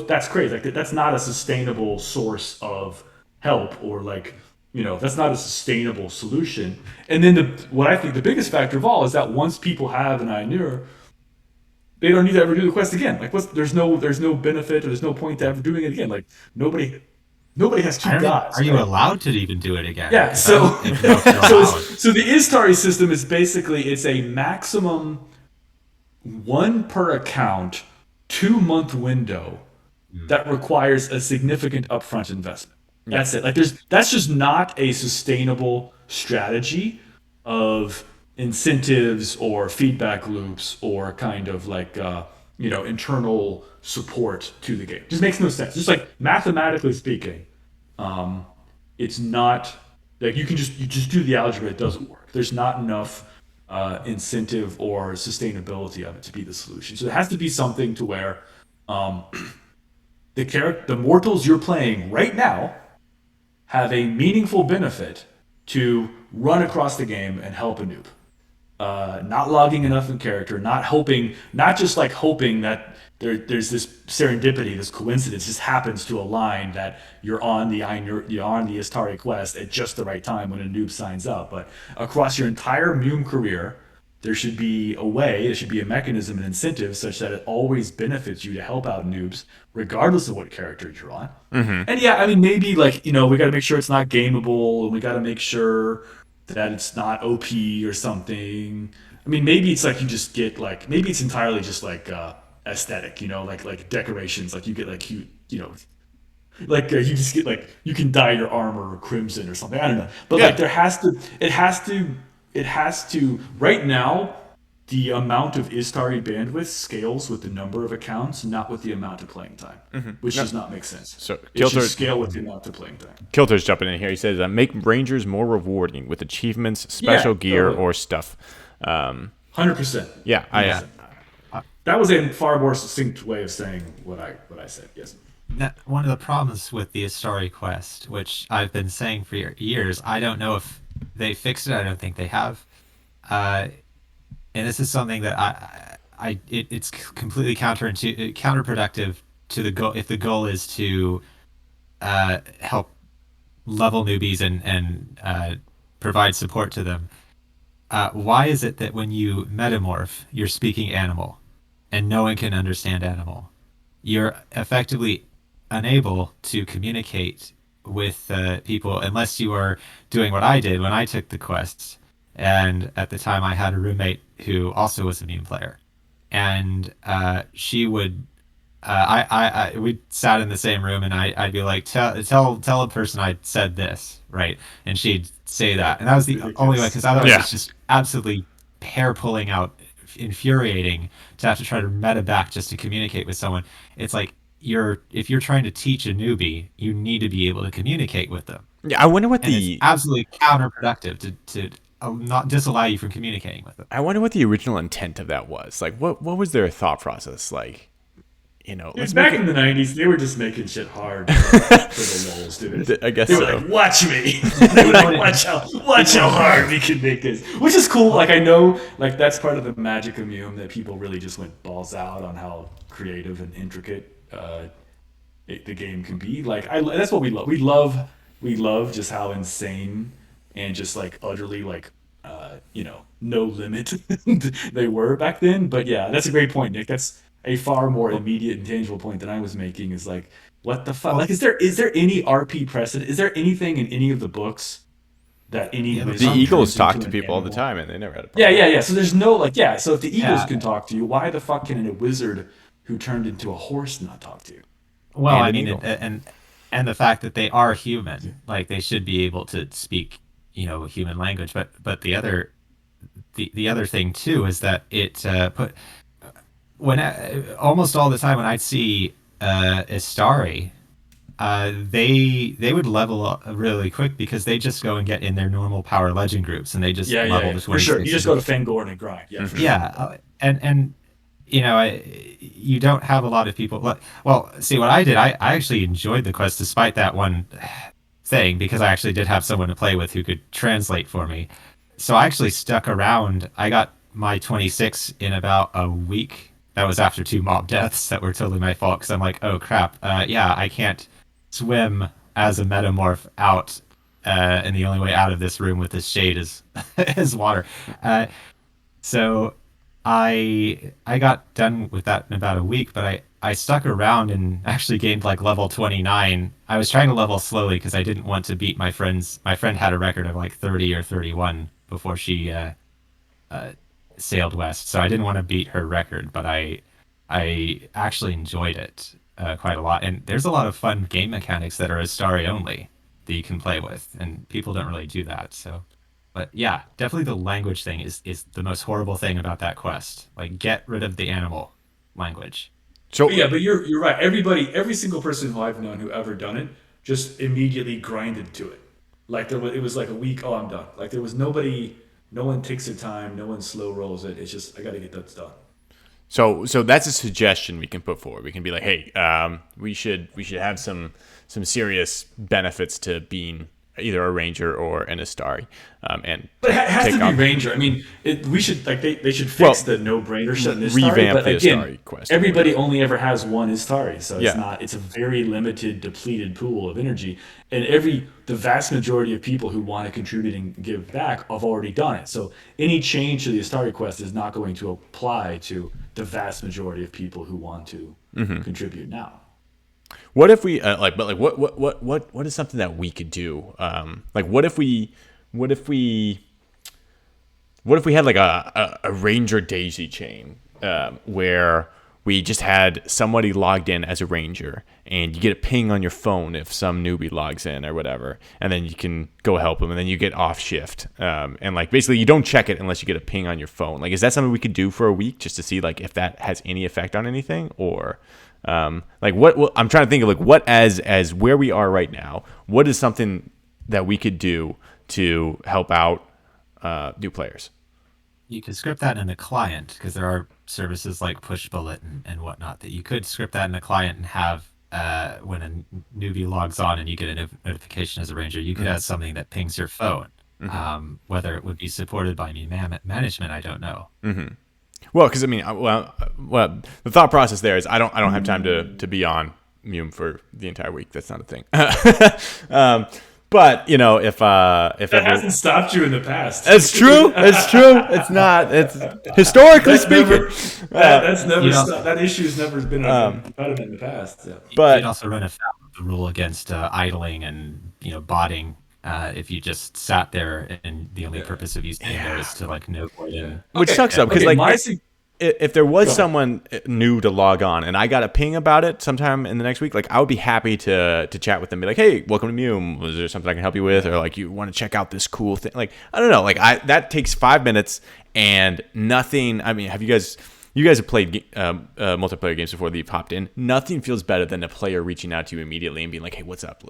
[SPEAKER 1] that's crazy. Like that's not a sustainable source of help, or like, that's not a sustainable solution. And then what I think the biggest factor of all is that once people have an Ainur, they don't need to ever do the quest again. Like there's no benefit, or there's no point to ever doing it again. Like nobody has 2 gods.
[SPEAKER 3] Are you allowed to even do it again?
[SPEAKER 1] Yeah, so the Istari system is basically, it's a maximum 1 per account 2-month window that requires a significant upfront investment. That's it. Like that's just not a sustainable strategy of incentives or feedback loops or kind of like internal support to the game. Just makes no sense. Just like mathematically speaking, it's not like you just do the algebra. It doesn't work. There's not enough incentive or sustainability of it to be the solution. So it has to be something to where the mortals you're playing right now have a meaningful benefit to run across the game and help a noob. not logging enough in character, not just like hoping that there's this serendipity, this coincidence just happens to align that you're on the Istari quest at just the right time when a noob signs up. But across your entire MUME career, there should be a mechanism, an incentive such that it always benefits you to help out noobs, regardless of what character you're on. And yeah, I mean, maybe like, we got to make sure it's not gameable, and we got to make sure that it's not OP or something. I mean, maybe it's like you just get like, maybe it's entirely just like aesthetic, like decorations, like you get like cute, like you just get like, you can dye your armor crimson or something. I don't know, but like it has to. Right now, the amount of Istari bandwidth scales with the number of accounts, not with the amount of playing time, which does not make sense.
[SPEAKER 2] So
[SPEAKER 1] it should scale with the amount of playing time.
[SPEAKER 2] Kilter's jumping in here. He says, make Rangers more rewarding with achievements, special gear, or stuff.
[SPEAKER 1] 100%.
[SPEAKER 2] Yeah,
[SPEAKER 1] that was a far more succinct way of saying what I said. Yes.
[SPEAKER 3] One of the problems with the Astari quest, which I've been saying for years, I don't know if they fixed it. I don't think they have. And this is something that it's completely counterproductive to the goal. If the goal is to help level newbies and provide support to them, why is it that when you metamorph, you're speaking animal, and no one can understand animal? You're effectively unable to communicate with people unless you are doing what I did when I took the quests. And at the time, I had a roommate who also was a MUME player, and she would. We sat in the same room, and I'd be like, tell a person I said this, right? And she'd say that, and that was the only way, because otherwise it's just absolutely hair pulling out, infuriating to have to try to meta back just to communicate with someone. It's like if you're trying to teach a newbie, you need to be able to communicate with them.
[SPEAKER 2] Yeah, I wonder what
[SPEAKER 3] it's absolutely counterproductive to not disallow you from communicating with them.
[SPEAKER 2] I wonder what the original intent of that was. Like, what was their thought process? Like,
[SPEAKER 1] dude, back in the 90s, they were just making shit hard for the lulz, dude.
[SPEAKER 2] I guess
[SPEAKER 1] they were like, watch me. They were like, watch how hard we can make this. Which is cool. Like, I know, like, that's part of the magic of MUME, that people really just went balls out on how creative and intricate the game can be. Like, that's what we love. We love just how insane and just like utterly like no limit they were back then. But yeah, that's a great point, Nick. That's a far more immediate and tangible point than I was making. Is like, what the fuck? Like, is there any RP precedent? Is there anything in any of the books that any
[SPEAKER 2] the Eagles talk to people all the time, and they never had a problem.
[SPEAKER 1] Yeah. So there's no like, so if the Eagles can talk to you, why the fuck can a wizard who turned into a horse not talk to you?
[SPEAKER 3] Well, I mean, and the fact that they are human, like they should be able to speak, human language. But the other thing too is that it almost all the time when I'd see Istari, they would level up really quick because they just go and get in their normal power legend groups, and they just level to 26.
[SPEAKER 1] For sure. You just go to Fangorn and grind. Yeah, for sure.
[SPEAKER 3] And you don't have a lot of people. Well, see, what I did, I actually enjoyed the quest despite that one thing, because I actually did have someone to play with who could translate for me. So I actually stuck around. I got my 26 in about a week. That was after 2 mob deaths that were totally my fault, because I'm like, oh crap, I can't swim as a metamorph out, and the only way out of this room with this shade is water. So I got done with that in about a week, but I stuck around and actually gained like level 29. I was trying to level slowly because I didn't want to beat my friends. My friend had a record of like 30 or 31 before she sailed west, so I didn't want to beat her record, but I actually enjoyed it quite a lot. And there's a lot of fun game mechanics that are Astari only that you can play with, and people don't really do that. So, but yeah, definitely the language thing is the most horrible thing about that quest. Like, get rid of the animal language.
[SPEAKER 1] So but you're right. Every single person who I've known who ever done it just immediately grinded to it. Like it was like a week. Oh, I'm done. Like there was nobody. No one takes their time. No one slow rolls it. It's just, I got to get that done.
[SPEAKER 2] So that's a suggestion we can put forward. We can be like, hey, we should have some serious benefits to being either a ranger or an Astari, and
[SPEAKER 4] But it has
[SPEAKER 2] take
[SPEAKER 4] to be
[SPEAKER 2] on-
[SPEAKER 4] Ranger. I mean, we should they should fix the no-brainer shit in Istari.
[SPEAKER 2] revamp
[SPEAKER 4] But
[SPEAKER 2] the
[SPEAKER 4] again,
[SPEAKER 2] Istari quest.
[SPEAKER 4] everybody only ever has one Istari, so
[SPEAKER 2] Yeah.
[SPEAKER 4] it's a very limited, depleted pool of energy. And the vast majority of people who want to contribute and give back have already done it. So any change to the Istari quest is not going to apply to the vast majority of people who want to contribute now.
[SPEAKER 2] What if we what is something that we could do? What if we had like a ranger daisy chain where we just had somebody logged in as a ranger, and you get a ping on your phone if some newbie logs in or whatever, and then you can go help them, and then you get off shift, and like basically you don't check it unless you get a ping on your phone. Like, is that something we could do for a week just to see like if that has any effect on anything, or what I'm trying to think of, like, what as where we are right now, what is something that we could do to help out new players?
[SPEAKER 3] You could script that in a client, because there are services like Pushbullet and whatnot that you could script that in a client and have when a newbie logs on and you get a notification as a ranger, you could have something that pings your phone. Whether it would be supported by management, I don't know.
[SPEAKER 2] Well, because I mean, the thought process there is I don't have time to be on MUME for the entire week. That's not a thing. But if
[SPEAKER 4] That hasn't stopped you in the past.
[SPEAKER 2] it's true. It's not. It's historically speaking.
[SPEAKER 4] That issue's never been an impediment in the past. Yeah.
[SPEAKER 2] But
[SPEAKER 3] you could also run afoul of the rule against idling and botting. If you just sat there and the only purpose of you staying there is to like no void in.
[SPEAKER 2] which sucks though, because if there was someone new to log on and I got a ping about it sometime in the next week, like I would be happy to chat with them, be like, hey, welcome to MUME. Was there something I can help you with? Or like, you want to check out this cool thing? Like, I don't know. Like that takes 5 minutes and nothing. I mean, you guys have played multiplayer games before that you've hopped in. Nothing feels better than a player reaching out to you immediately and being like, hey, what's up?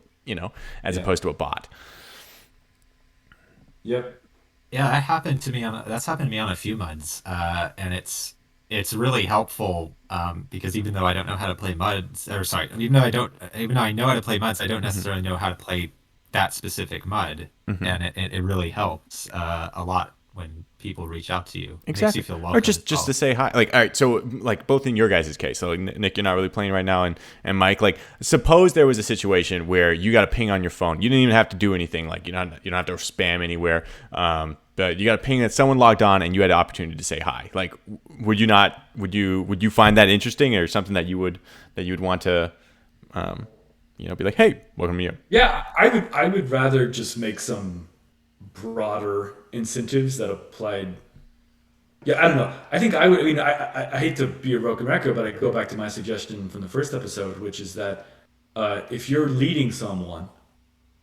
[SPEAKER 2] As opposed to a bot.
[SPEAKER 4] Yep.
[SPEAKER 3] Yeah, that's happened to me on a few MUDs, and it's really helpful because even though I don't know how to play MUDs, even though I know how to play MUDs, I don't necessarily know how to play that specific MUD, and it really helps a lot when people reach out to you. It
[SPEAKER 2] Exactly.
[SPEAKER 3] makes you feel welcome.
[SPEAKER 2] Or just to say hi. Like, all right, so like both in your guys' case, so like Nick, you're not really playing right now, and Mike, like suppose there was a situation where you got a ping on your phone. You didn't even have to do anything. Like you don't have to spam anywhere. But you got a ping that someone logged on and you had the opportunity to say hi. Like, would you find that interesting or something that you would want to, be like, hey, welcome to you.
[SPEAKER 4] Yeah, I would rather just make some broader incentives that applied. Yeah, I don't know. I think I would. I mean, I hate to be a broken record, but I go back to my suggestion from the first episode, which is that if you're leading someone,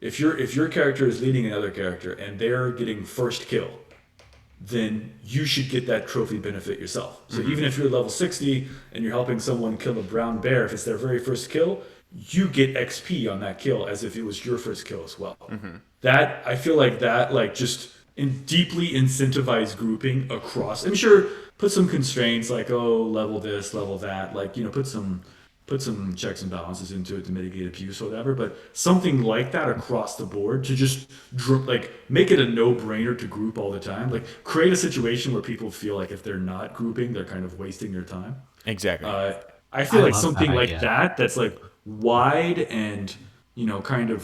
[SPEAKER 4] if your character is leading another character and they're getting first kill, then you should get that trophy benefit yourself. So even if you're level 60 and you're helping someone kill a brown bear, if it's their very first kill, you get XP on that kill as if it was your first kill as well. That I feel like that just deeply incentivized grouping across. I'm sure put some constraints like level this, level that, like put some checks and balances into it to mitigate abuse or whatever, but something like that across the board to just make it a no-brainer to group all the time. Like create a situation where people feel like if they're not grouping, they're kind of wasting their time.
[SPEAKER 2] Exactly.
[SPEAKER 4] I feel like
[SPEAKER 3] love
[SPEAKER 4] something
[SPEAKER 3] that
[SPEAKER 4] like
[SPEAKER 3] idea.
[SPEAKER 4] that's like wide and kind of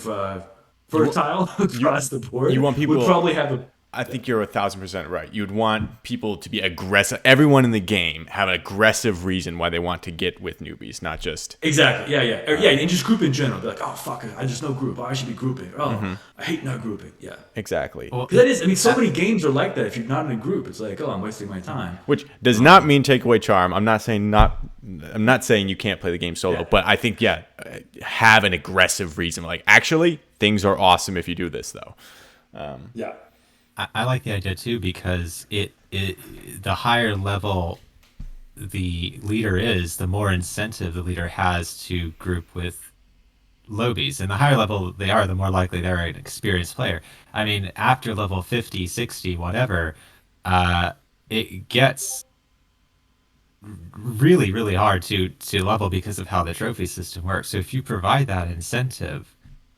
[SPEAKER 4] fertile across the board.
[SPEAKER 2] you want people-
[SPEAKER 4] would probably have a.
[SPEAKER 2] I think you're 1,000% right. You'd want people to be aggressive. Everyone in the game have an aggressive reason why they want to get with newbies, not just
[SPEAKER 4] Exactly. Yeah. And just group in general. Be like, oh fuck, I just know group. Oh, I should be grouping. Oh, I hate not grouping. Yeah.
[SPEAKER 2] exactly.
[SPEAKER 3] Well,
[SPEAKER 4] 'Cause that is. I mean, so many games are like that. If you're not in a group, it's like, I'm wasting my time.
[SPEAKER 2] Which does not mean take away charm. I'm not saying you can't play the game solo,
[SPEAKER 4] Yeah.
[SPEAKER 2] but I think have an aggressive reason. Like actually, things are awesome if you do this though.
[SPEAKER 4] Yeah.
[SPEAKER 3] I like the idea too because the higher level the leader is, the more incentive the leader has to group with lobies. And the higher level they are, the more likely they're an experienced player. I mean, after level 50, 60, whatever, it gets really, really hard to level because of how the trophy system works. So if you provide that incentive,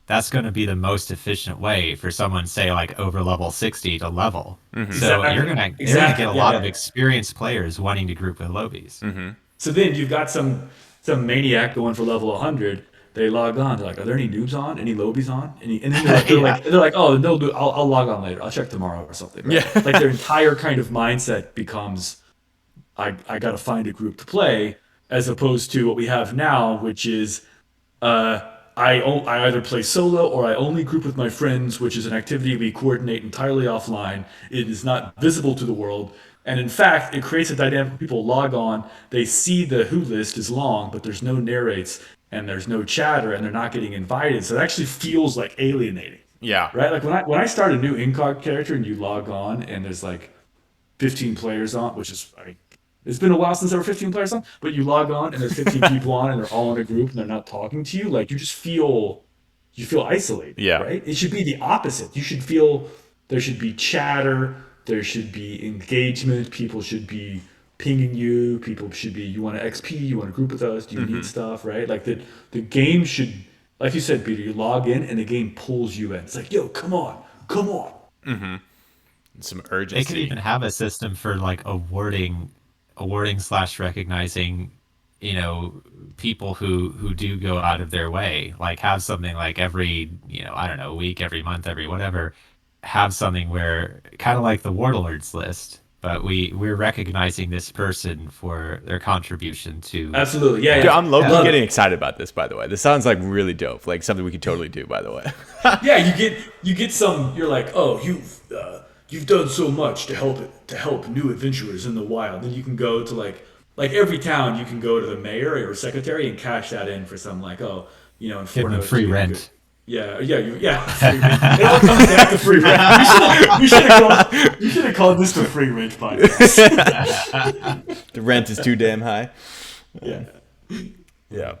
[SPEAKER 3] that's going to be the most efficient way for someone, say, like over level 60 to level. So
[SPEAKER 4] Exactly.
[SPEAKER 3] you're gonna get a lot of experienced players wanting to group with lobies.
[SPEAKER 4] So then you've got some maniac going for level 100. They log on. They're like, "Are there any noobs on? Any lobies on?" And then they're like, "Oh no, I'll log on later. I'll check tomorrow or something." Right?
[SPEAKER 2] Yeah.
[SPEAKER 4] Like their entire kind of mindset becomes, I got to find a group to play, as opposed to what we have now, which is, I either play solo or I only group with my friends, which is an activity we coordinate entirely offline. It is not visible to the world. And in fact, it creates a dynamic where people log on, they see the who list is long, but there's no narrates and there's no chatter and they're not getting invited. So it actually feels like alienating.
[SPEAKER 2] Yeah.
[SPEAKER 4] Right? Like when I start a new incog character and you log on and there's like 15 players on, which is, it's been a while since there were 15 players on, but you log on and there's 15 people on and they're all in a group and they're not talking to you. Like you just feel isolated.
[SPEAKER 2] Yeah.
[SPEAKER 4] Right? It should be the opposite. You should feel there should be chatter, there should be engagement, people should be pinging you, people should be, you want to XP, you want to group with us, do you need stuff, right? Like the game should, like you said, Peter, you log in and the game pulls you in. It's like, yo, come on.
[SPEAKER 2] Some
[SPEAKER 3] They
[SPEAKER 2] urgency.
[SPEAKER 3] could even have a system for like awarding / recognizing, people who do go out of their way. Like have something like every, I don't know, week, every month, every whatever, have something where kind of like the Ward Alerts list, but we're recognizing this person for their contribution to.
[SPEAKER 4] Absolutely. Yeah.
[SPEAKER 2] Dude, I'm low-key
[SPEAKER 4] Love
[SPEAKER 2] getting
[SPEAKER 4] it.
[SPEAKER 2] excited about this, by the way. This sounds like really dope. Like something we could totally do, by the way.
[SPEAKER 4] Yeah, you get some, you're like, oh, you've done so much to help new adventurers in the wild. Then you can go to like every town you can go to the mayor or secretary and cash that in for some like, oh, in
[SPEAKER 3] Give
[SPEAKER 4] Fort
[SPEAKER 3] them
[SPEAKER 4] Knox,
[SPEAKER 3] free
[SPEAKER 4] you can
[SPEAKER 3] rent.
[SPEAKER 4] go- Yeah. Free rent. It all comes back to free rent. We should have called this the free rent podcast.
[SPEAKER 2] The rent is too damn high.
[SPEAKER 4] Yeah.
[SPEAKER 2] Yeah.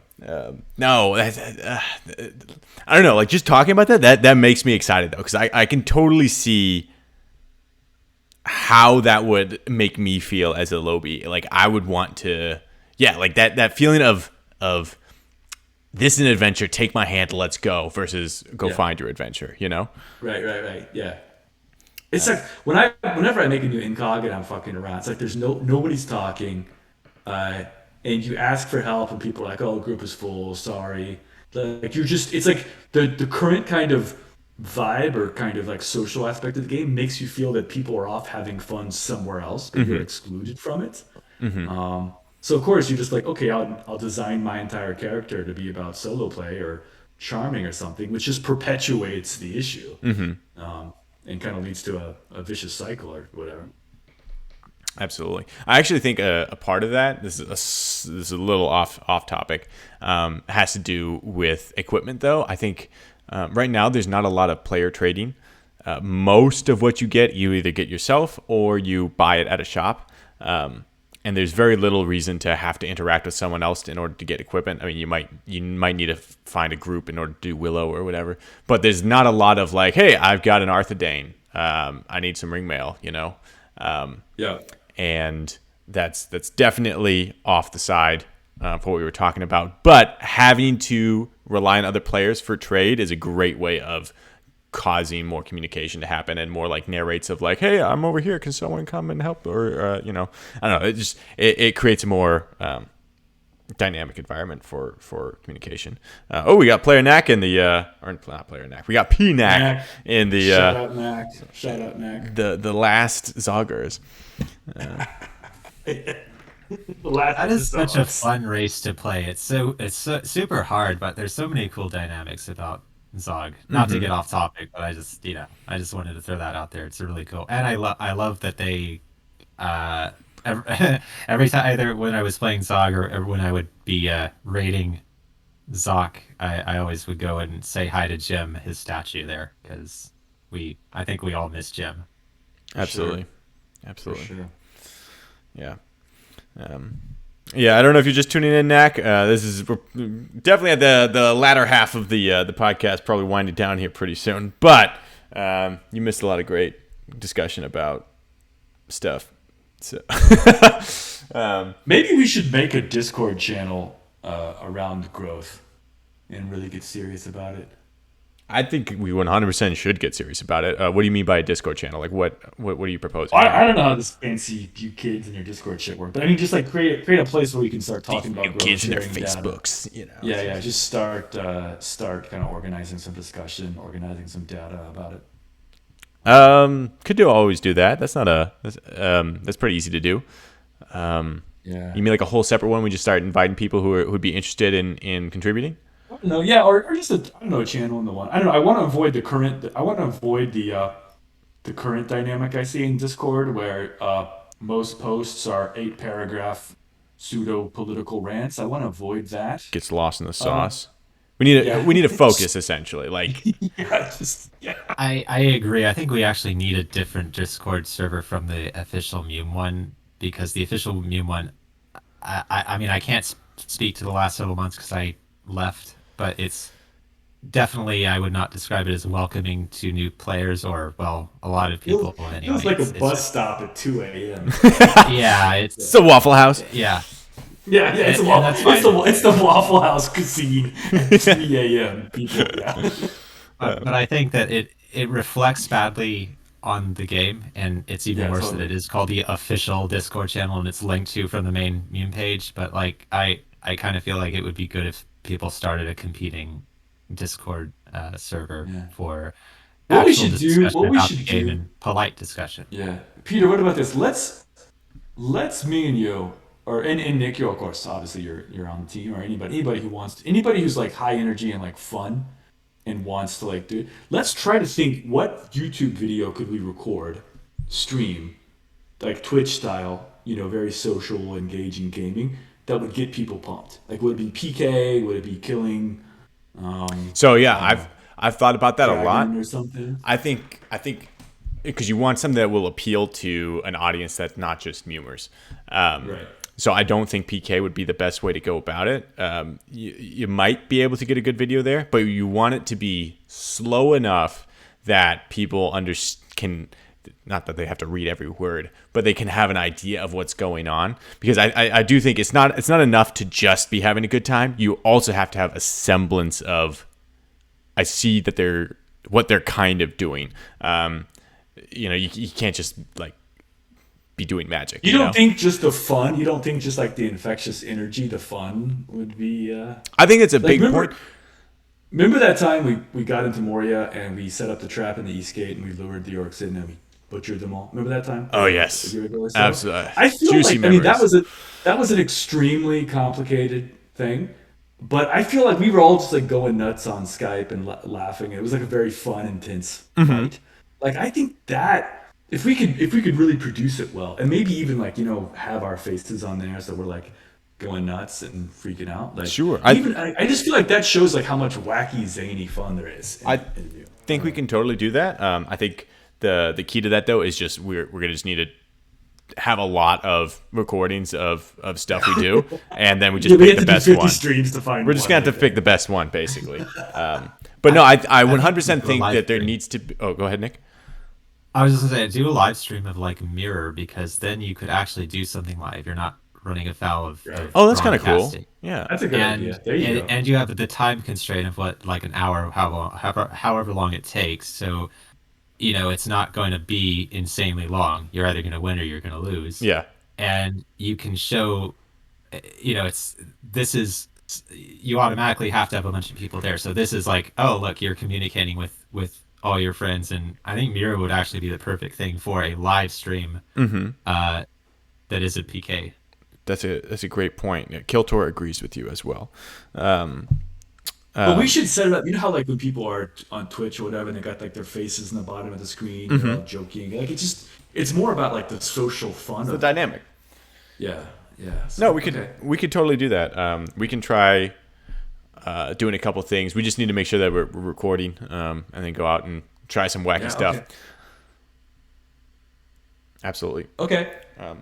[SPEAKER 2] No, I don't know. Like just talking about that makes me excited though, because I can totally see how that would make me feel as a lobby. Like I would want to, like that feeling of this is an adventure. Take my hand, let's go. Versus go find your adventure.
[SPEAKER 4] Right. Yeah. It's like whenever I make a new incog and I'm fucking around, it's like there's nobody's talking, and you ask for help and people are like, "Oh, group is full, sorry." Like it's like the current kind of vibe or kind of like social aspect of the game makes you feel that people are off having fun somewhere else, but you're excluded from it. So of course you're just like, okay, I'll design my entire character to be about solo play or charming or something, which just perpetuates the issue, and kind of leads to a vicious cycle or whatever.
[SPEAKER 2] Absolutely. I actually think a part of that, this is a little off topic, has to do with equipment though. I think right now there's not a lot of player trading. Most of what you get, you either get yourself or you buy it at a shop. And there's very little reason to have to interact with someone else in order to get equipment. I mean, you might need to find a group in order to do Willow or whatever. But there's not a lot of like, hey, I've got an Arthadane. I need some ring mail,
[SPEAKER 4] Yeah.
[SPEAKER 2] And that's definitely off the side for what we were talking about. But having to rely on other players for trade is a great way of causing more communication to happen and more like narrates of like, hey, I'm over here, can someone come and help? Or I don't know, it creates a more dynamic environment for communication. We got player Knack in the or not player Knack, we got P Knack in the
[SPEAKER 4] shout out Knack.
[SPEAKER 2] the last Zoggers.
[SPEAKER 3] That is such a fun race to play. It's so super hard, but there's so many cool dynamics about Zog. Not to get off topic, but I just wanted to throw that out there. It's really cool, and I love that they every time, either when I was playing Zog or when I would be raiding Zoc, I always would go and say hi to Jim, his statue there, because I think we all miss Jim.
[SPEAKER 2] Absolutely.
[SPEAKER 4] For sure.
[SPEAKER 2] Yeah. I don't know if you're just tuning in, Knack. We're definitely at the latter half of the podcast, probably winding down here pretty soon. But you missed a lot of great discussion about stuff. So
[SPEAKER 4] Maybe we should make a Discord channel around growth and really get serious about it.
[SPEAKER 2] I think we 100% should get serious about it. What do you mean by a Discord channel? Like, what are you proposing?
[SPEAKER 4] I don't know how this fancy you kids and your Discord shit work, but I mean, just like create a place where we can start talking about growth,
[SPEAKER 2] kids and their
[SPEAKER 4] sharing data.
[SPEAKER 2] Facebooks, you know.
[SPEAKER 4] Yeah. Just start kind of organizing some discussion, organizing some data about it.
[SPEAKER 2] Always do that. That's pretty easy to do.
[SPEAKER 4] Yeah.
[SPEAKER 2] You mean like a whole separate one? We just start inviting people who'd be interested in contributing.
[SPEAKER 4] I don't know, yeah, or just a channel in the one. I don't know. I want to avoid the current dynamic I see in Discord where most posts are 8-paragraph pseudo political rants. I want to avoid that.
[SPEAKER 2] Gets lost in the sauce. We need a focus essentially. Like
[SPEAKER 3] I agree. I think we actually need a different Discord server from the official MUME one, because the official MUME one, I mean, I can't speak to the last several months because I left, but it's definitely, I would not describe it as welcoming to new players, or, well, a lot of people anyway.
[SPEAKER 4] It was like a bus stop at 2 a.m.
[SPEAKER 3] Yeah, it's
[SPEAKER 2] a Waffle House.
[SPEAKER 3] Yeah.
[SPEAKER 4] Yeah, it's the Waffle House cuisine at 3 a.m. People, yeah.
[SPEAKER 3] But I think that it reflects badly on the game, and it's even worse that it is called the official Discord channel and it's linked to from the main meme page. But like, I kind of feel like it would be good if people started a competing Discord server for
[SPEAKER 4] what we
[SPEAKER 3] actual
[SPEAKER 4] should
[SPEAKER 3] discussion
[SPEAKER 4] do. What we
[SPEAKER 3] about
[SPEAKER 4] should
[SPEAKER 3] the game
[SPEAKER 4] do.
[SPEAKER 3] and polite discussion.
[SPEAKER 4] Yeah, Peter. What about this? Let's me and you, and Nick, you of course, obviously you're on the team, or anybody who's like high energy and like fun and wants to like do. Let's try to think, what YouTube video could we record, stream, like Twitch style, very social, engaging gaming that would get people pumped. Like, would it be PK? Would it be killing?
[SPEAKER 2] I've thought about that a lot.
[SPEAKER 4] Or something.
[SPEAKER 2] I think because you want something that will appeal to an audience that's not just Mumers.
[SPEAKER 4] Right.
[SPEAKER 2] So I don't think PK would be the best way to go about it. You might be able to get a good video there, but you want it to be slow enough that people can, not that they have to read every word, but they can have an idea of what's going on. Because I do think it's not enough to just be having a good time. You also have to have a semblance of, I see that what they're kind of doing. You can't just like be doing magic.
[SPEAKER 4] You don't think just the fun? You don't think just like the infectious energy, the fun would be?
[SPEAKER 2] I think it's a big point.
[SPEAKER 4] Remember that time we got into Moria and we set up the trap in the East Gate and we lured the orcs in and we butchered them all. Remember that time?
[SPEAKER 2] Oh yes,
[SPEAKER 4] a year ago or so?
[SPEAKER 2] Absolutely.
[SPEAKER 4] I feel
[SPEAKER 2] Juicy
[SPEAKER 4] like
[SPEAKER 2] memories.
[SPEAKER 4] that was an extremely complicated thing, but I feel like we were all just like going nuts on Skype and laughing. It was like a very fun, intense fight. Like, I think that if we could really produce it well, and maybe even like have our faces on there so we're like going nuts and freaking out. Like,
[SPEAKER 2] sure.
[SPEAKER 4] I just feel like that shows like how much wacky, zany fun there is.
[SPEAKER 2] I think we can totally do that. I think the key to that though is just we're gonna just need to have a lot of recordings of stuff we do, and then we just pick the best one.
[SPEAKER 4] Streams to find
[SPEAKER 2] we're just gonna have to pick the best one, basically. But no, I 100% think that there needs to be. Oh, go ahead, Nick.
[SPEAKER 3] I was just gonna say, do a live stream of like Mirror, because then you could actually do something live. You're not running afoul of
[SPEAKER 2] Oh, that's kind of cool.
[SPEAKER 3] broadcasting.
[SPEAKER 2] Yeah,
[SPEAKER 4] That's a good idea. There you go.
[SPEAKER 3] And you have the time constraint of what, like an hour, however long it takes. So, it's not going to be insanely long. You're either going to win or you're going to lose.
[SPEAKER 2] yeah.
[SPEAKER 3] And you can show, you automatically have to have a bunch of people there. So this is like, oh, look, you're communicating with all your friends. And I think Mira would actually be the perfect thing for a live stream that is a PK.
[SPEAKER 2] That's a great point. Yeah, Kiltor agrees with you as well.
[SPEAKER 4] But we should set it up. You know how like when people are on Twitch or whatever, and they got like their faces in the bottom of the screen, they're all joking. Like it's more about like the social fun.
[SPEAKER 2] The dynamic.
[SPEAKER 4] Yeah.
[SPEAKER 2] So, no, we could totally do that. We can try doing a couple things. We just need to make sure that we're recording, and then go out and try some wacky stuff.
[SPEAKER 4] Okay.
[SPEAKER 2] Absolutely.
[SPEAKER 4] Okay.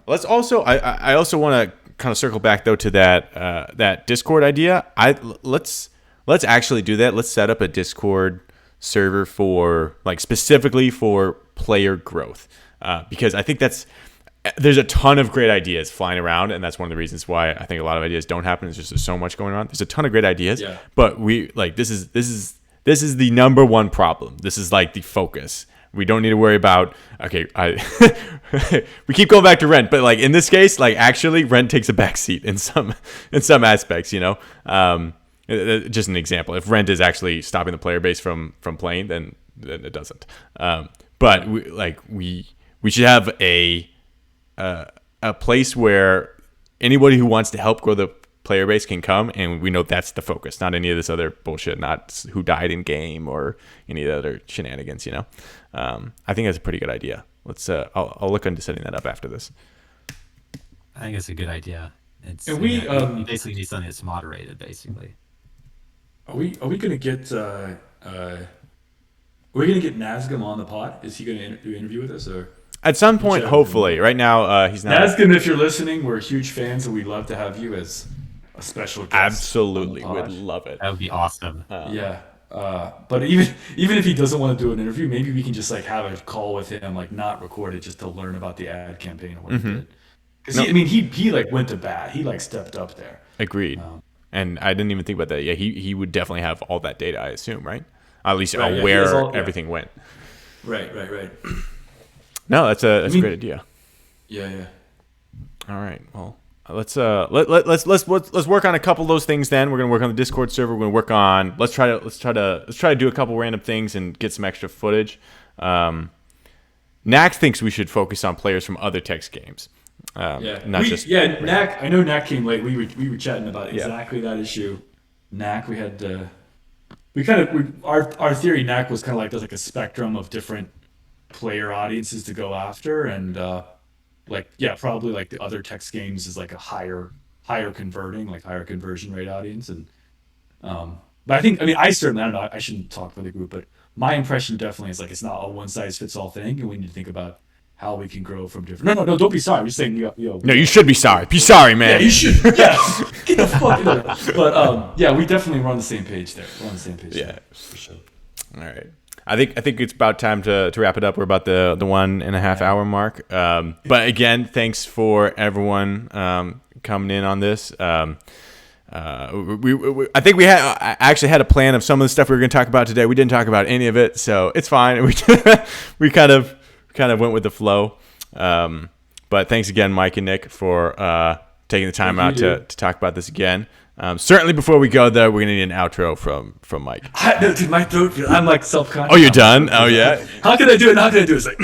[SPEAKER 2] Let's also. I also want to kind of circle back though to that Discord idea. Let's actually do that. Let's set up a Discord server for like specifically for player growth, because I think there's a ton of great ideas flying around, and that's one of the reasons why I think a lot of ideas don't happen. Is just there's so much going on. There's a ton of great ideas, but we like this is This is the number one problem. This is like the focus. We don't need to worry about, okay, we keep going back to rent, but like in this case, like actually rent takes a backseat in some aspects, you know? Just an example. If rent is actually stopping the player base from playing, then it doesn't. But we should have a place where anybody who wants to help grow the player base can come, and we know that's the focus, not any of this other bullshit, not who died in game or any of the other shenanigans, you know. I think that's a pretty good idea. Let's I'll look into setting that up after this.
[SPEAKER 3] I think it's a good idea. It's
[SPEAKER 4] And
[SPEAKER 3] we basically need something that's moderated, basically.
[SPEAKER 4] Are we gonna get Nazgum on the pod? Is he gonna do an interview with us or?
[SPEAKER 2] At some point, hopefully. Right now, he's not.
[SPEAKER 4] Nazgum, if you're listening, we're huge fans, and we'd love to have you as a special guest.
[SPEAKER 2] Absolutely, would love it.
[SPEAKER 3] That would be awesome.
[SPEAKER 4] But even if he doesn't want to do an interview, maybe we can just like have a call with him, like not recorded, just to learn about the ad campaign or what he did. Because he like went to bat. He like stepped up there.
[SPEAKER 2] Agreed. And I didn't even think about that. Yeah, he would definitely have all that data, I assume, right? At least where everything went.
[SPEAKER 4] Right.
[SPEAKER 2] No, that's a great idea.
[SPEAKER 4] Yeah.
[SPEAKER 2] All right. Well, let's work on a couple of those things. Then we're gonna work on the Discord server. We're gonna work on let's try to do a couple random things and get some extra footage. Knack thinks we should focus on players from other text games.
[SPEAKER 4] Knack. I know Knack came late. We were chatting about exactly that issue. Knack. We had our theory. Knack was kind of like there's like a spectrum of different player audiences to go after, and probably like the other text games is like a higher converting, like higher conversion rate audience. And but I certainly don't know, I shouldn't talk for the group, but my impression definitely is like it's not a one size fits all thing, and we need to think about how we can grow from different. No, don't be sorry. I'm just saying, No,
[SPEAKER 2] you should be sorry. Be sorry, man.
[SPEAKER 4] Yeah, you should. Yeah, get the fuck out of there. But we definitely were on the same page there. We're on the same page.
[SPEAKER 2] Yeah,
[SPEAKER 4] there, for sure.
[SPEAKER 2] All right. I think it's about time to wrap it up. We're about the 1.5 hour mark. But again, thanks for everyone coming in on this. I think I actually had a plan of some of the stuff we were going to talk about today. We didn't talk about any of it, so it's fine. We kind of went with the flow. But thanks again, Mike and Nick, for taking the time out to talk about this again. Certainly before we go, though, we're going to need an outro from Mike.
[SPEAKER 4] Dude, my throat, I'm like self-conscious.
[SPEAKER 2] Oh, you're done? Oh, yeah?
[SPEAKER 4] How can I do it? It's like,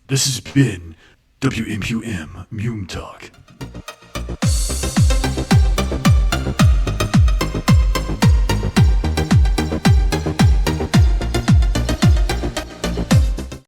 [SPEAKER 1] This has been WMUM MUME Talk.